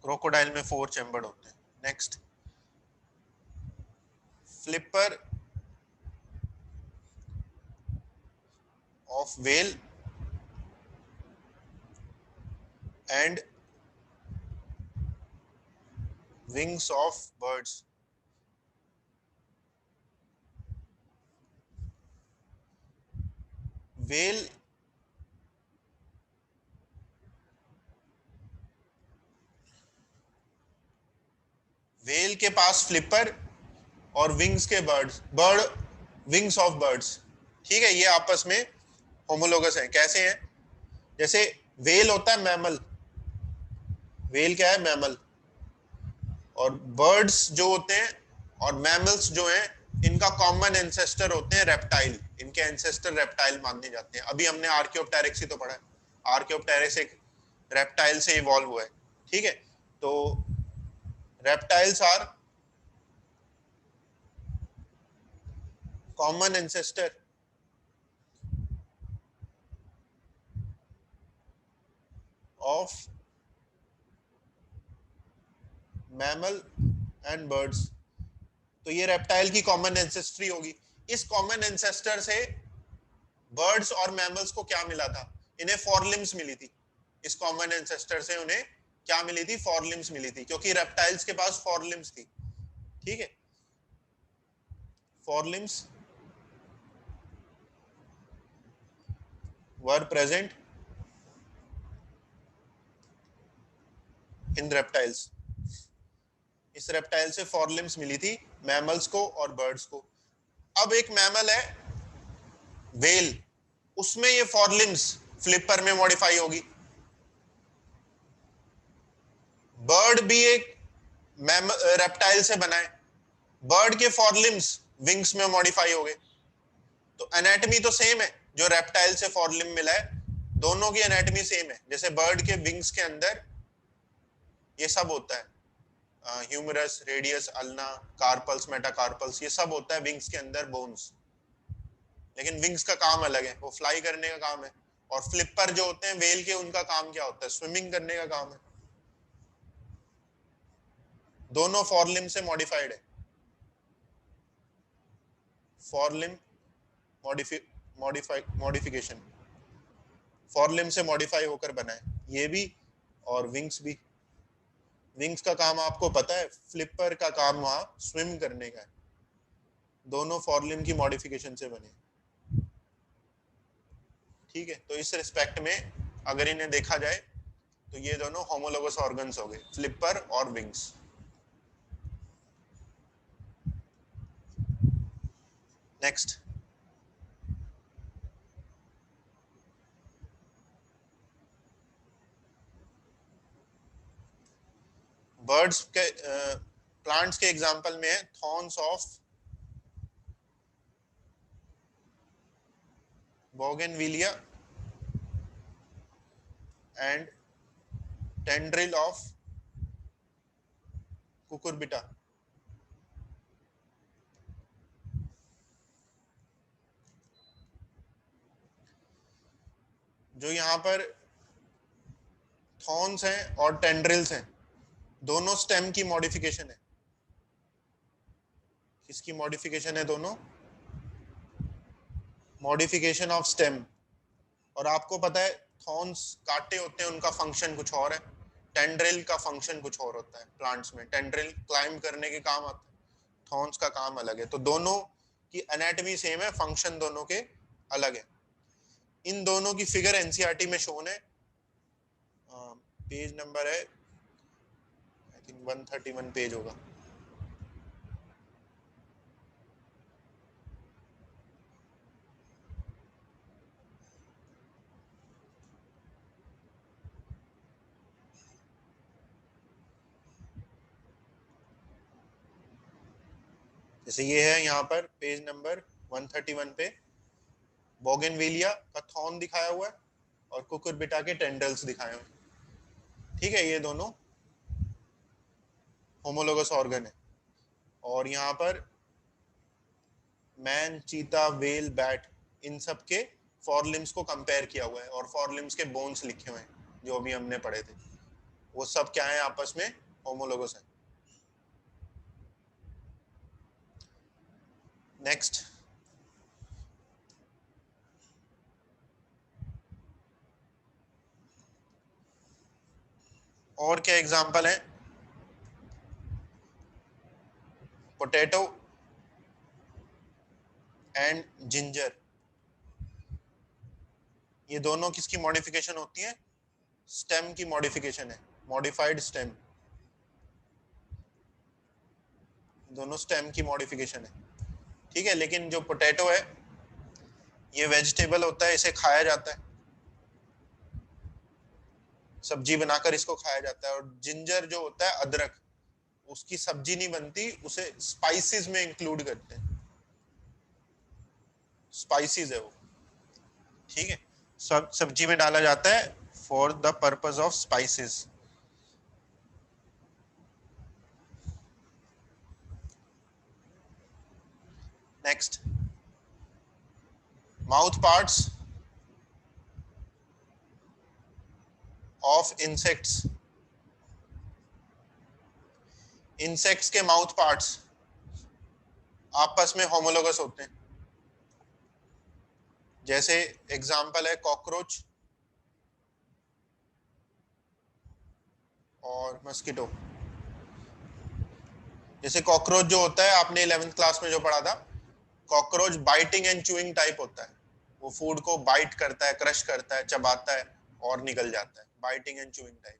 Speaker 1: क्रोकोडाइल में फोर चैम्बर्ड होते हैं। Next, flipper of whale and wings of birds. Whale whale के पास फ्लिपर और विंग्स के बर्ड्स, विंग्स ऑफ बर्ड्स, ठीक है, ये आपस में होमोलोगस है। कैसे हैं? जैसे व्हेल होता है मैमल, व्हेल क्या है? मैमल। और बर्ड्स जो होते हैं और मैमल्स जो हैं, इनका कॉमन एंसेस्टर होते हैं रेप्टाइल, इनके एंसेस्टर रेप्टाइल माने जाते हैं। अभी हमने आर्कियोप्टेरिक्स ही तो पढ़ा है, आर्कियोप्टेरिक्स एक रेप्टाइल से इवॉल्व हुआ है। ठीक है, तो reptiles are common ancestor of mammal and birds. तो ये रेप्टाइल की कॉमन एंसेस्ट्री होगी। इस कॉमन एंसेस्टर से बर्ड्स और मैमल्स को क्या मिला था? इन्हें फॉरलिम्स मिली थी। इस कॉमन एंसेस्टर से उन्हें क्या मिली थी? फॉरलिम्स मिली थी, क्योंकि रेप्टाइल्स के पास फॉरलिम्स थी। ठीक है, फॉरलिम्स वर प्रेजेंट इन रेप्टाइल्स। इस रेप्टाइल से फॉरलिम्स मिली थी मैमल्स को और बर्ड्स को। अब एक मैमल है व्हेल, उसमें ये फॉरलिम्स फ्लिपर में मॉडिफाई होगी। बर्ड भी एक रेप्टाइल से बना है, बर्ड के फॉरलिम्स विंग्स में मॉडिफाई हो गए। तो एनाटॉमी तो सेम है, जो रेप्टाइल से फॉरलिम मिला है, दोनों की एनाटॉमी सेम है। जैसे बर्ड के विंग्स के अंदर ये सब होता है, humerus, radius, ulna, carpals, metacarpals, ये सब होता है विंग्स के अंदर, बोन्स। लेकिन विंग्स का काम अलग है, वो फ्लाई करने का काम है। और फ्लिपर जो होते हैं वेल के, उनका काम क्या होता है? स्विमिंग करने का काम है। दोनों फॉरलिम से मॉडिफाइड है, फॉरलिम मॉडिफिकेशन, फॉरलिम से मॉडिफाई होकर बना है ये भी, और विंग्स भी। विंग्स का काम आपको पता है, फ्लिपर का काम वहां स्विम करने का है। दोनों फॉरलिम की मॉडिफिकेशन से बने। ठीक है, तो इस रिस्पेक्ट में अगर इन्हें देखा जाए तो ये दोनों होमोलोगस ऑर्गन्स हो गए, फ्लिपर और विंग्स। नेक्स्ट, बर्ड्स के प्लांट्स के एग्जांपल में है thorns of bougainvillea and tendril of Cucurbita. जो यहाँ पर थॉर्न्स हैं और टेंड्रिल्स हैं, दोनों स्टेम की मॉडिफिकेशन है। किसकी मॉडिफिकेशन है? दोनों मॉडिफिकेशन ऑफ स्टेम। और आपको पता है थॉर्न्स कांटे होते हैं, उनका फंक्शन कुछ और है, टेंड्रिल का फंक्शन कुछ और होता है। प्लांट्स में टेंड्रिल क्लाइंब करने के काम आता है, थॉर्न्स का काम अलग है। तो दोनों की एनाटॉमी सेम है, फंक्शन दोनों के अलग है। इन दोनों की फिगर एनसीईआरटी में शोन है, पेज नंबर है आई थिंक 131 पेज होगा। जैसे ये है यहाँ पर पेज नंबर 131 पे बोगनवेलिया का थॉर्न दिखाया हुआ है और कुकुरबिटा के टेंडल्स दिखाए हुए हैं। ठीक है, ये दोनों होमोलोगस ऑर्गन है। और यहाँ पर मैन, चीता, वेल, बैट, इन सब के फॉरलिम्स को कंपेयर किया हुआ है और फॉरलिम्स के बोन्स लिखे हुए हैं जो अभी हमने पढ़े थे। वो सब क्या है? आपस में होमोलोगस है। नेक्स्ट, और क्या एग्जांपल है? पोटैटो एंड जिंजर, ये दोनों किसकी मॉडिफिकेशन होती है? स्टेम की मॉडिफिकेशन है, मॉडिफाइड स्टेम। दोनों स्टेम की मॉडिफिकेशन है। ठीक है, लेकिन जो पोटैटो है ये वेजिटेबल होता है, इसे खाया जाता है, सब्जी बनाकर इसको खाया जाता है। और जिंजर जो होता है, अदरक, उसकी सब्जी नहीं बनती, उसे स्पाइसेस में इंक्लूड करते हैं, स्पाइसेस है वो। ठीक है, सब सब्जी में डाला जाता है for the purpose of spices. Next, mouth parts of insects. Insects के माउथ पार्ट्स आपस में होमोलोगस होते हैं। जैसे एग्जांपल है कॉकरोच और मस्कीटो। जैसे कॉकरोच जो होता है, आपने 11th क्लास में जो पढ़ा था, cockroach biting and chewing type होता है। वो फूड को बाइट करता है, क्रश करता है, चबाता है और निकल जाता है, biting and chewing type.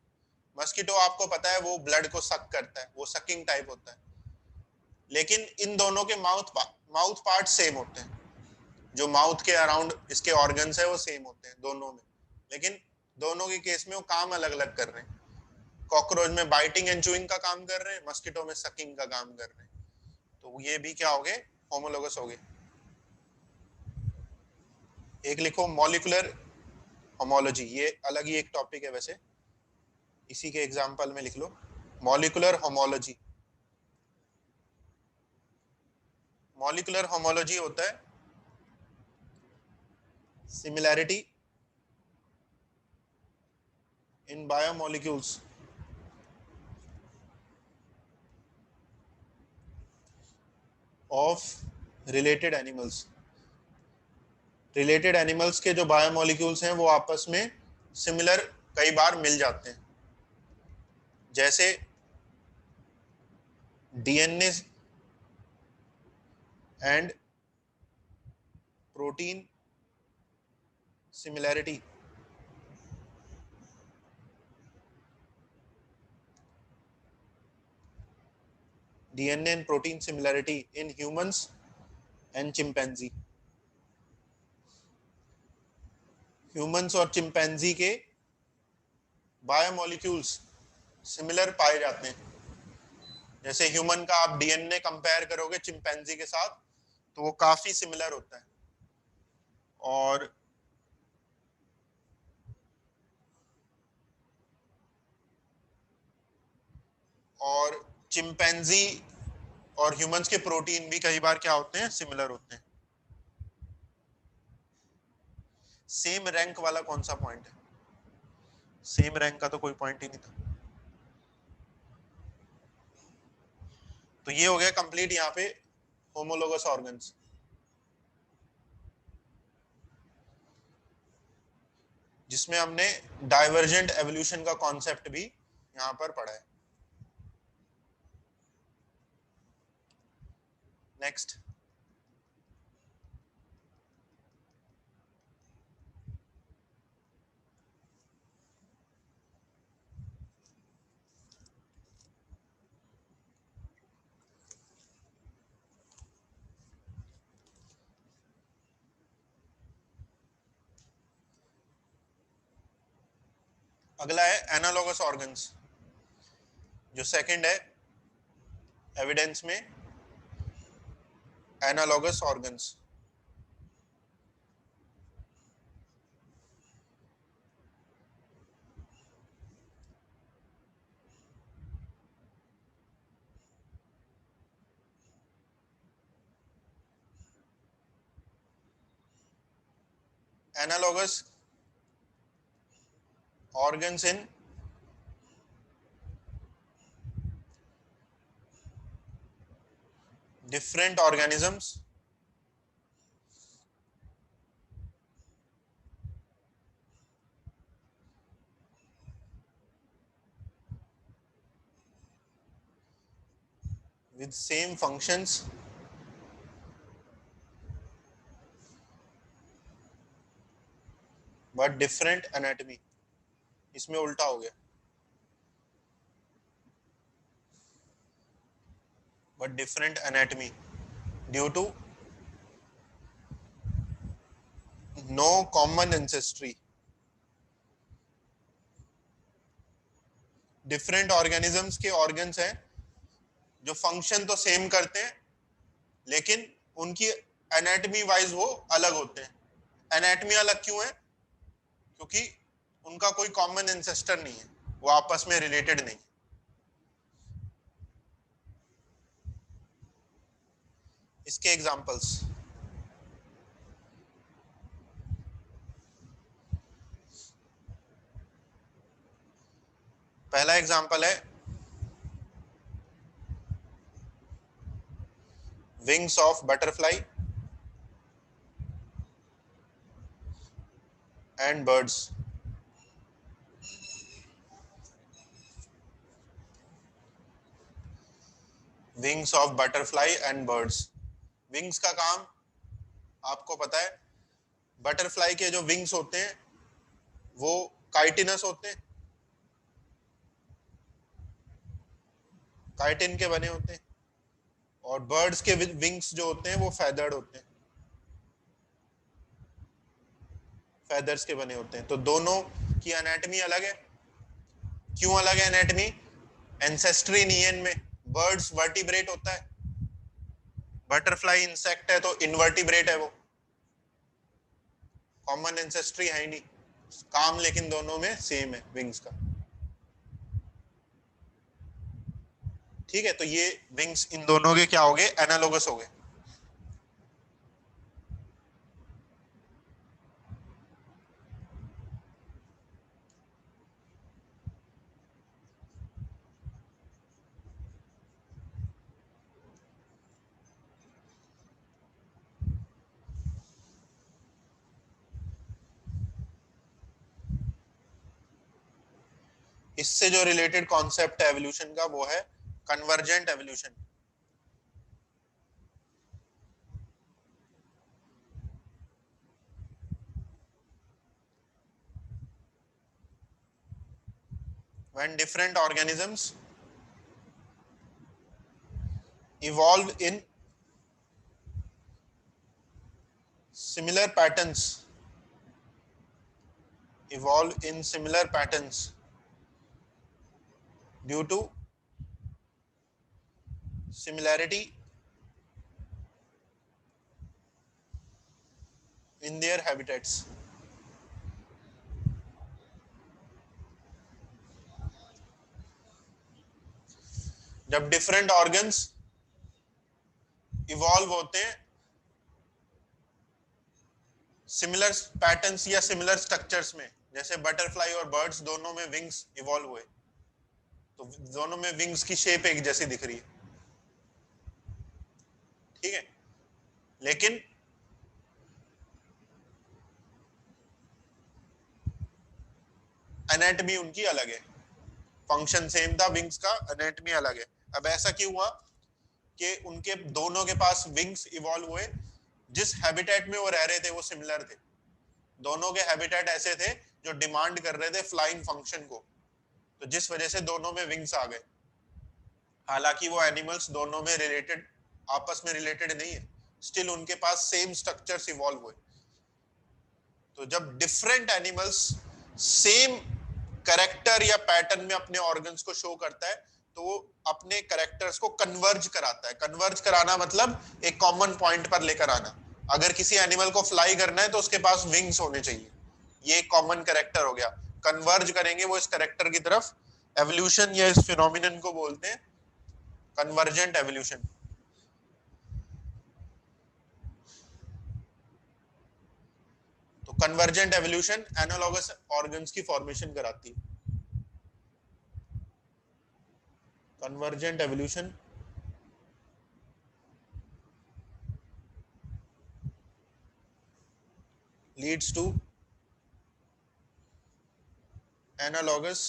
Speaker 1: Mosquito आपको पता है वो ब्लड को सक करता है, वो सकिंग टाइप होता है। लेकिन इन दोनों के माउथ पार्ट सेम होते हैं, जो माउथ के अराउंड इसके ऑर्गन्स है वो सेम होते हैं दोनों में। लेकिन दोनों के केस में वो काम अलग अलग कर रहे हैं। कॉकरोच में बाइटिंग एंड चूइंग का काम कर रहे हैं, मस्कीटो में सकिंग का काम कर रहे हैं। तो ये भी क्या हो गए? होमोलोगस हो गए। एक लिखो मॉलिक्यूलर होमोलॉजी, ये अलग ही एक टॉपिक है वैसे, इसी के एग्जांपल में लिख low molecular homology. Molecular homology होता है similarity in biomolecules of related animals. Related animals के जो बायोमोलिक्यूल्स हैं वो आपस में सिमिलर कई बार मिल जाते हैं। जैसे DNA and protein similarity. DNA and protein similarity in humans and chimpanzee. Humans और चिंपैंजी के बायोमोलिक्यूल्स सिमिलर पाए जाते हैं। जैसे ह्यूमन का आप डीएनए कंपेयर करोगे चिंपैंजी के साथ तो वो काफी सिमिलर होता है। और चिंपैंजी और ह्यूमंस के प्रोटीन भी कई बार क्या होते हैं, सिमिलर होते हैं। सेम रैंक वाला कौन सा पॉइंट है? सेम रैंक का तो कोई पॉइंट ही नहीं था। तो ये हो गया कंप्लीट यहाँ पे होमोलोगस ऑर्गन्स। जिसमें हमने डाइवर्जेंट एवोल्यूशन का कॉन्सेप्ट भी यहाँ पर पढ़ा है। नेक्स्ट, अगला है एनालॉगस ऑर्गन्स। जो सेकंड है एविडेंस में, analogous organs. Analogous organs in different organisms with same functions but different anatomy। इसमें उल्टा हो गया, but different anatomy due to no common ancestry। Different organisms के ऑर्गन्स हैं जो फंक्शन तो सेम करते हैं लेकिन उनकी एनाटॉमी वाइज वो अलग होते हैं। एनाटॉमी अलग क्यों है? क्योंकि उनका कोई कॉमन एंसेस्टर नहीं है, वो आपस में रिलेटेड नहीं। इसके एग्जांपल्स, पहला एग्जांपल है wings of butterfly and birds. Wings of butterfly and birds. Wings का काम आपको पता है, बटरफ्लाई के जो विंग्स होते हैं वो काइटिनस होते हैं, काइटिन के बने होते हैं। और बर्ड्स के विंग्स जो होते हैं वो फेदर्ड होते हैं, फेदर्स के बने होते हैं। तो दोनों की एनाटॉमी अलग है। क्यों अलग है एनाटॉमी? एंसेस्ट्री नहीं है इनमें। बर्ड्स वर्टिब्रेट होता है, बटरफ्लाई इंसेक्ट है तो इनवर्टिब्रेट है, वो कॉमन एंसेस्ट्री है ही नहीं। काम लेकिन दोनों में सेम है विंग्स का। ठीक है, तो ये विंग्स इन दोनों के क्या हो गए? एनालोगस हो गए। इससे जो रिलेटेड कॉन्सेप्ट है एवोल्यूशन का वो है convergent evolution. When different organisms evolve in similar patterns, due to similarity in their habitats. जब डिफरेंट ऑर्गन्स इवॉल्व होते हैं सिमिलर पैटर्न्स या सिमिलर स्ट्रक्चर्स में, जैसे बटरफ्लाई और बर्ड्स दोनों में विंग्स इवॉल्व हुए, तो दोनों में विंग्स की शेप एक जैसी दिख रही है, ठीक है, लेकिन एनाटॉमी उनकी अलग है। फंक्शन सेम था विंग्स का, एनाटॉमी अलग है। अब ऐसा क्यों हुआ कि उनके दोनों के पास विंग्स इवॉल्व हुए, जिस हैबिटेट में वो रह रहे थे वो सिमिलर थे। दोनों के हैबिटेट ऐसे थे जो डिमांड कर रहे थे फ्लाइंग फंक्शन को, तो जिस वजह से दोनों में विंग्स आ गए। हालांकि वो एनिमल्स दोनों में रिलेटेड, आपस में रिलेटेड नहीं है, स्टिल उनके पास सेम स्ट्रक्चर्स इवॉल्व हुए। तो जब डिफरेंट एनिमल्स सेम कैरेक्टर या पैटर्न में अपने ऑर्गन्स को शो करता है, तो वो अपने कैरेक्टर्स को कन्वर्ज कराता है। कन्वर्ज कराना मतलब एक कॉमन पॉइंट पर लेकर आना। अगर किसी एनिमल को फ्लाई करना है तो उसके पास विंग्स होने चाहिए, ये एक कॉमन कैरेक्टर हो गया। कन्वर्ज करेंगे वो इस कैरेक्टर की तरफ, एवोल्यूशन या इस फिनोमिनन को बोलते हैं कन्वर्जेंट एवोल्यूशन। तो कन्वर्जेंट एवोल्यूशन एनालॉगस ऑर्गन्स की फॉर्मेशन कराती है। Convergent evolution leads to analogous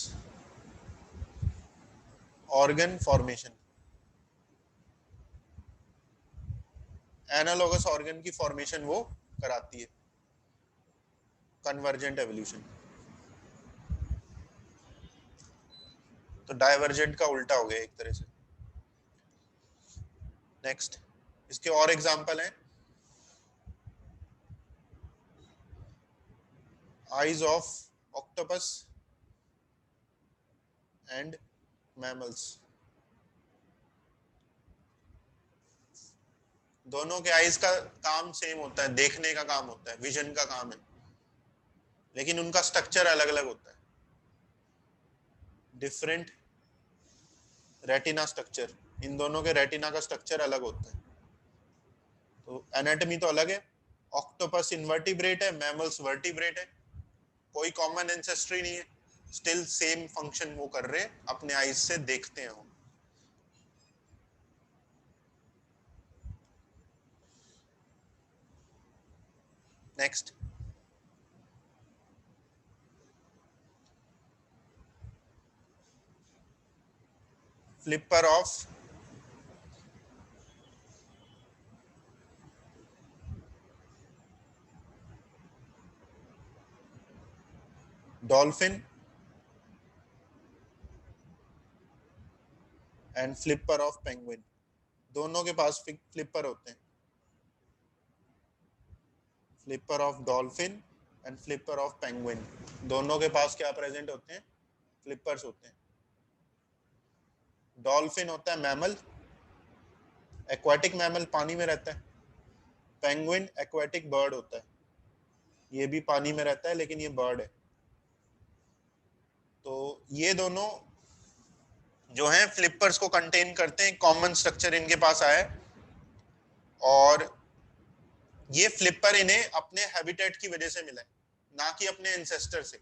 Speaker 1: organ formation। Analogous organ की फॉर्मेशन वो कराती है कन्वर्जेंट एवोल्यूशन। तो डाइवर्जेंट का उल्टा हो गया एक तरह से। नेक्स्ट, इसके और एग्जांपल हैं। Eyes of octopus and mammals. दोनों के आईज का काम सेम होता है, देखने का काम होता है, विजन का काम है, लेकिन उनका स्ट्रक्चर अलग अलग होता है। डिफरेंट रेटिना स्ट्रक्चर, इन दोनों के रेटिना का स्ट्रक्चर अलग होता है। तो एनाटॉमी तो अलग है। ऑक्टोपस इनवर्टिब्रेट है, मैमल्स वर्टिब्रेट है, कोई कॉमन एंसेस्ट्री नहीं है, स्टिल सेम फंक्शन वो कर रहे हैं, अपने आईज से देखते हैं वो। Next, flipper of dolphin and flipper of penguin. दोनों के पास फ्लिपर होते हैं। Flipper of dolphin and flipper of penguin, दोनों के पास क्या प्रेजेंट होते हैं? फ्लिपर्स होते हैं। डॉल्फिन होता है मैमल, एक्वाटिक मैमल, पानी में रहता है। पेंगुइन एक्वाटिक बर्ड होता है, ये भी पानी में रहता है लेकिन ये बर्ड है। तो ये दोनों जो हैं फ्लिपर्स को कंटेन करते हैं, कॉमन स्ट्रक्चर इनके पास आया है, और ये फ्लिपर इन्हें अपने हैबिटेट की वजह से मिला है, ना कि अपने एंसेस्टर से।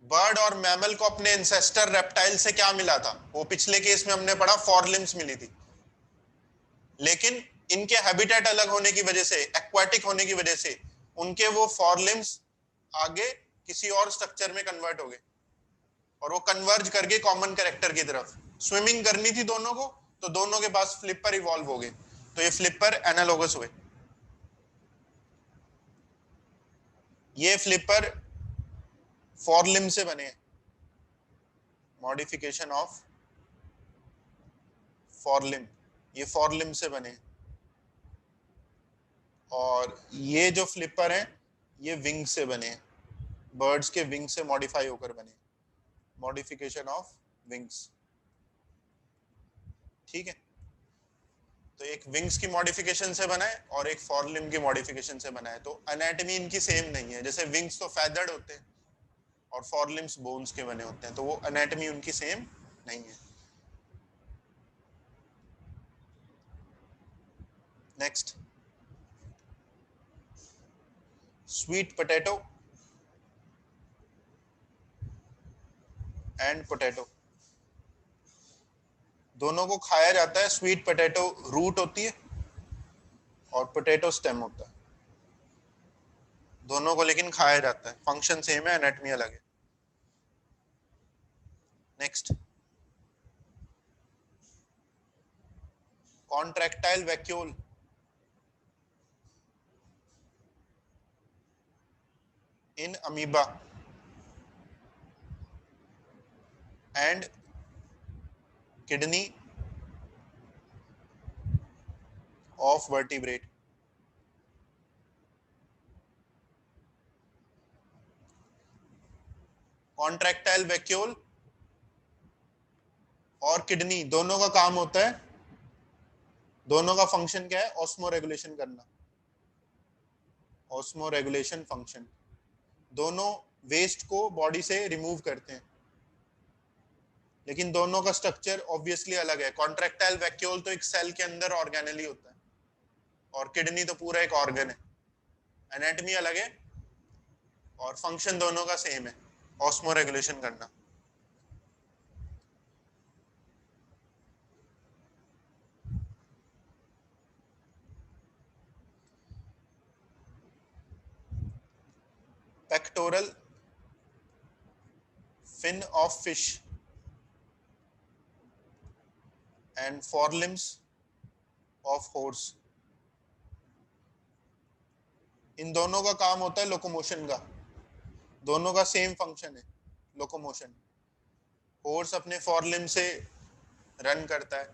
Speaker 1: बर्ड और मैमल को अपने एंसेस्टर रेप्टाइल से क्या मिला था? वो पिछले केस में हमने पढ़ा, फोरलिम्स मिली थी। लेकिन इनके हैबिटेट अलग होने की वजह से, एक्वाटिक होने की वजह से, उनके वो फोरलिम्स आगे किसी और स्ट्रक्चर में कन्वर्ट हो गए। और वो कन्वर्ज करके कॉमन कैरेक्टर की तरफ स्विमिंग करनी थी दोनों को, तो दोनों के पास फ्लिपर इवॉल्व हो गए, तो ये फ्लिपर एनालोगस हुए। ये फ्लिपर फॉरलिम से बने हैं, मॉडिफिकेशन ऑफ फॉरलिम, ये फॉरलिम से बने हैं। और ये जो फ्लिपर हैं ये विंग से बने हैं, बर्ड्स के विंग से मॉडिफाई होकर बने, मॉडिफिकेशन ऑफ विंग्स। ठीक है, तो एक विंग्स की मॉडिफिकेशन से बना है और एक फॉरलिम की मॉडिफिकेशन से बना है। तो एनाटॉमी इनकी सेम नहीं है, जैसे विंग्स तो फेदर्ड होते हैं और फॉरलिम्स बोन्स के बने होते हैं, तो वो एनाटॉमी उनकी सेम नहीं है। Next, sweet potato and potato, दोनों को खाया जाता है। स्वीट पोटैटो रूट होती है और पोटैटो स्टेम होता है, दोनों को लेकिन खाया जाता है, फंक्शन सेम है, एनाटॉमी अलग है। Next, contractile vacuole in amoeba and kidney of vertebrate. Contractile vacuole और किडनी दोनों का काम होता है, दोनों का फंक्शन क्या है? ऑस्मो रेगुलेशन करना, ऑस्मो रेगुलेशन फंक्शन। दोनों वेस्ट को बॉडी से रिमूव करते हैं, लेकिन दोनों का स्ट्रक्चर ऑब्वियसली अलग है। कॉन्ट्रैक्टाइल वैक्यूल तो एक सेल के अंदर ऑर्गेनेली होता है और किडनी तो पूरा एक ऑर्गन है, एनाटॉमी अलग है और फंक्शन दोनों का सेम है, ऑस्मो रेगुलेशन करना। Pectoral fin of fish and forelimbs of horse, इन दोनों का काम होता है लोकोमोशन का, दोनों का सेम फंक्शन है लोकोमोशन। हॉर्स अपने फोरलिम से रन करता है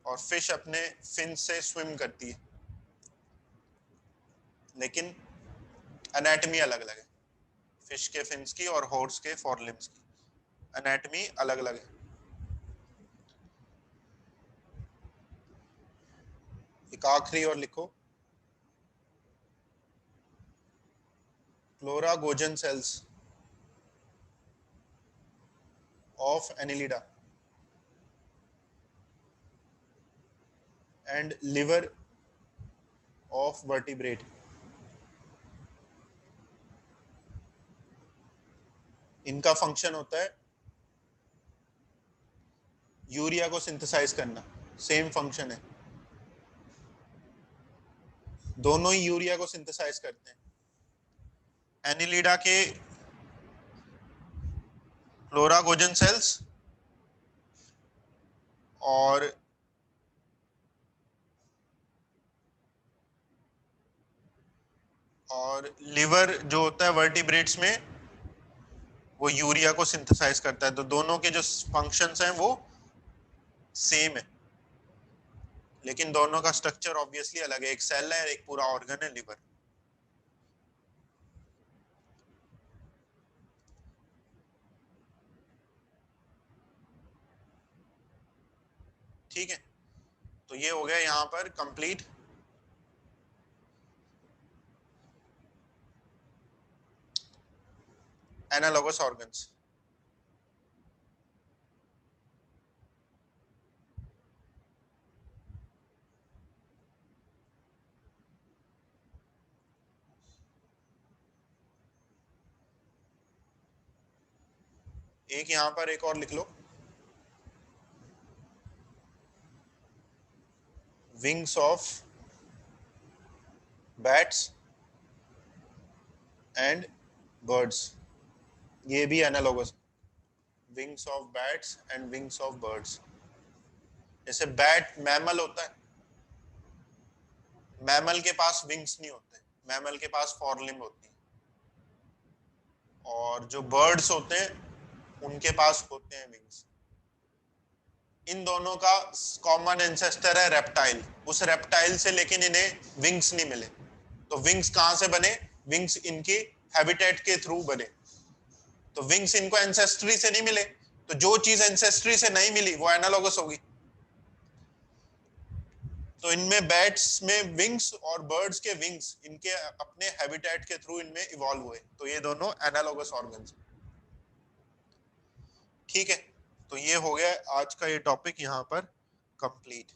Speaker 1: और फिश अपने फिन से स्विम करती है, लेकिन एनाटॉमी अलग अलग है, फिश के फिन्स की और हॉर्स के फोरलिम्स की एनाटॉमी अलग अलग है। एक आखिरी और लिखो, chloragogen cells of Annelida and liver of vertebrate, इनका फंक्शन होता है यूरिया को सिंथेसाइज करना, सेम फंक्शन है, दोनों ही यूरिया को सिंथेसाइज करते हैं। एनिलिडा के क्लोरागोजन सेल्स और लिवर जो होता है वर्टिब्रेट्स में, वो यूरिया को सिंथेसाइज करता है, तो दोनों के जो फंक्शंस हैं वो सेम है, लेकिन दोनों का स्ट्रक्चर ऑब्वियसली अलग है, एक सेल है एक पूरा ऑर्गन है लिवर। ठीक है, तो ये हो गया यहाँ पर कंप्लीट एनालॉगस ऑर्गन्स। एक यहाँ पर एक और लिख लो, wings of bats and birds, ये भी analogous, wings of bats and wings of birds. जैसे बैट मैमल होता है, मैमल के पास विंग्स नहीं होते, मैमल के पास फोरलिम्ब होती है। और जो बर्ड्स होते हैं उनके पास होते हैं विंग्स। इन दोनों का कॉमन एंसेस्टर है रेप्टाइल। उस रेप्टाइल से लेकिन इन्हें विंग्स नहीं मिले। तो विंग्स कहां से बने? विंग्स इनकी हैबिटेट के थ्रू बने। तो विंग्स इनको एंसेस्ट्री से नहीं मिले, तो जो चीज एंसेस्ट्री से नहीं मिली वो एनालॉगस होगी। तो इनमें बैट्स में विंग्स और बर्ड्स के विंग्स इनके अपने हैबिटेट के थ्रू इनमें इवॉल्व हुए, तो ये दोनों एनालॉगस ऑर्गन्स। ठीक है, तो ये हो गया आज का ये टॉपिक यहाँ पर कंप्लीट।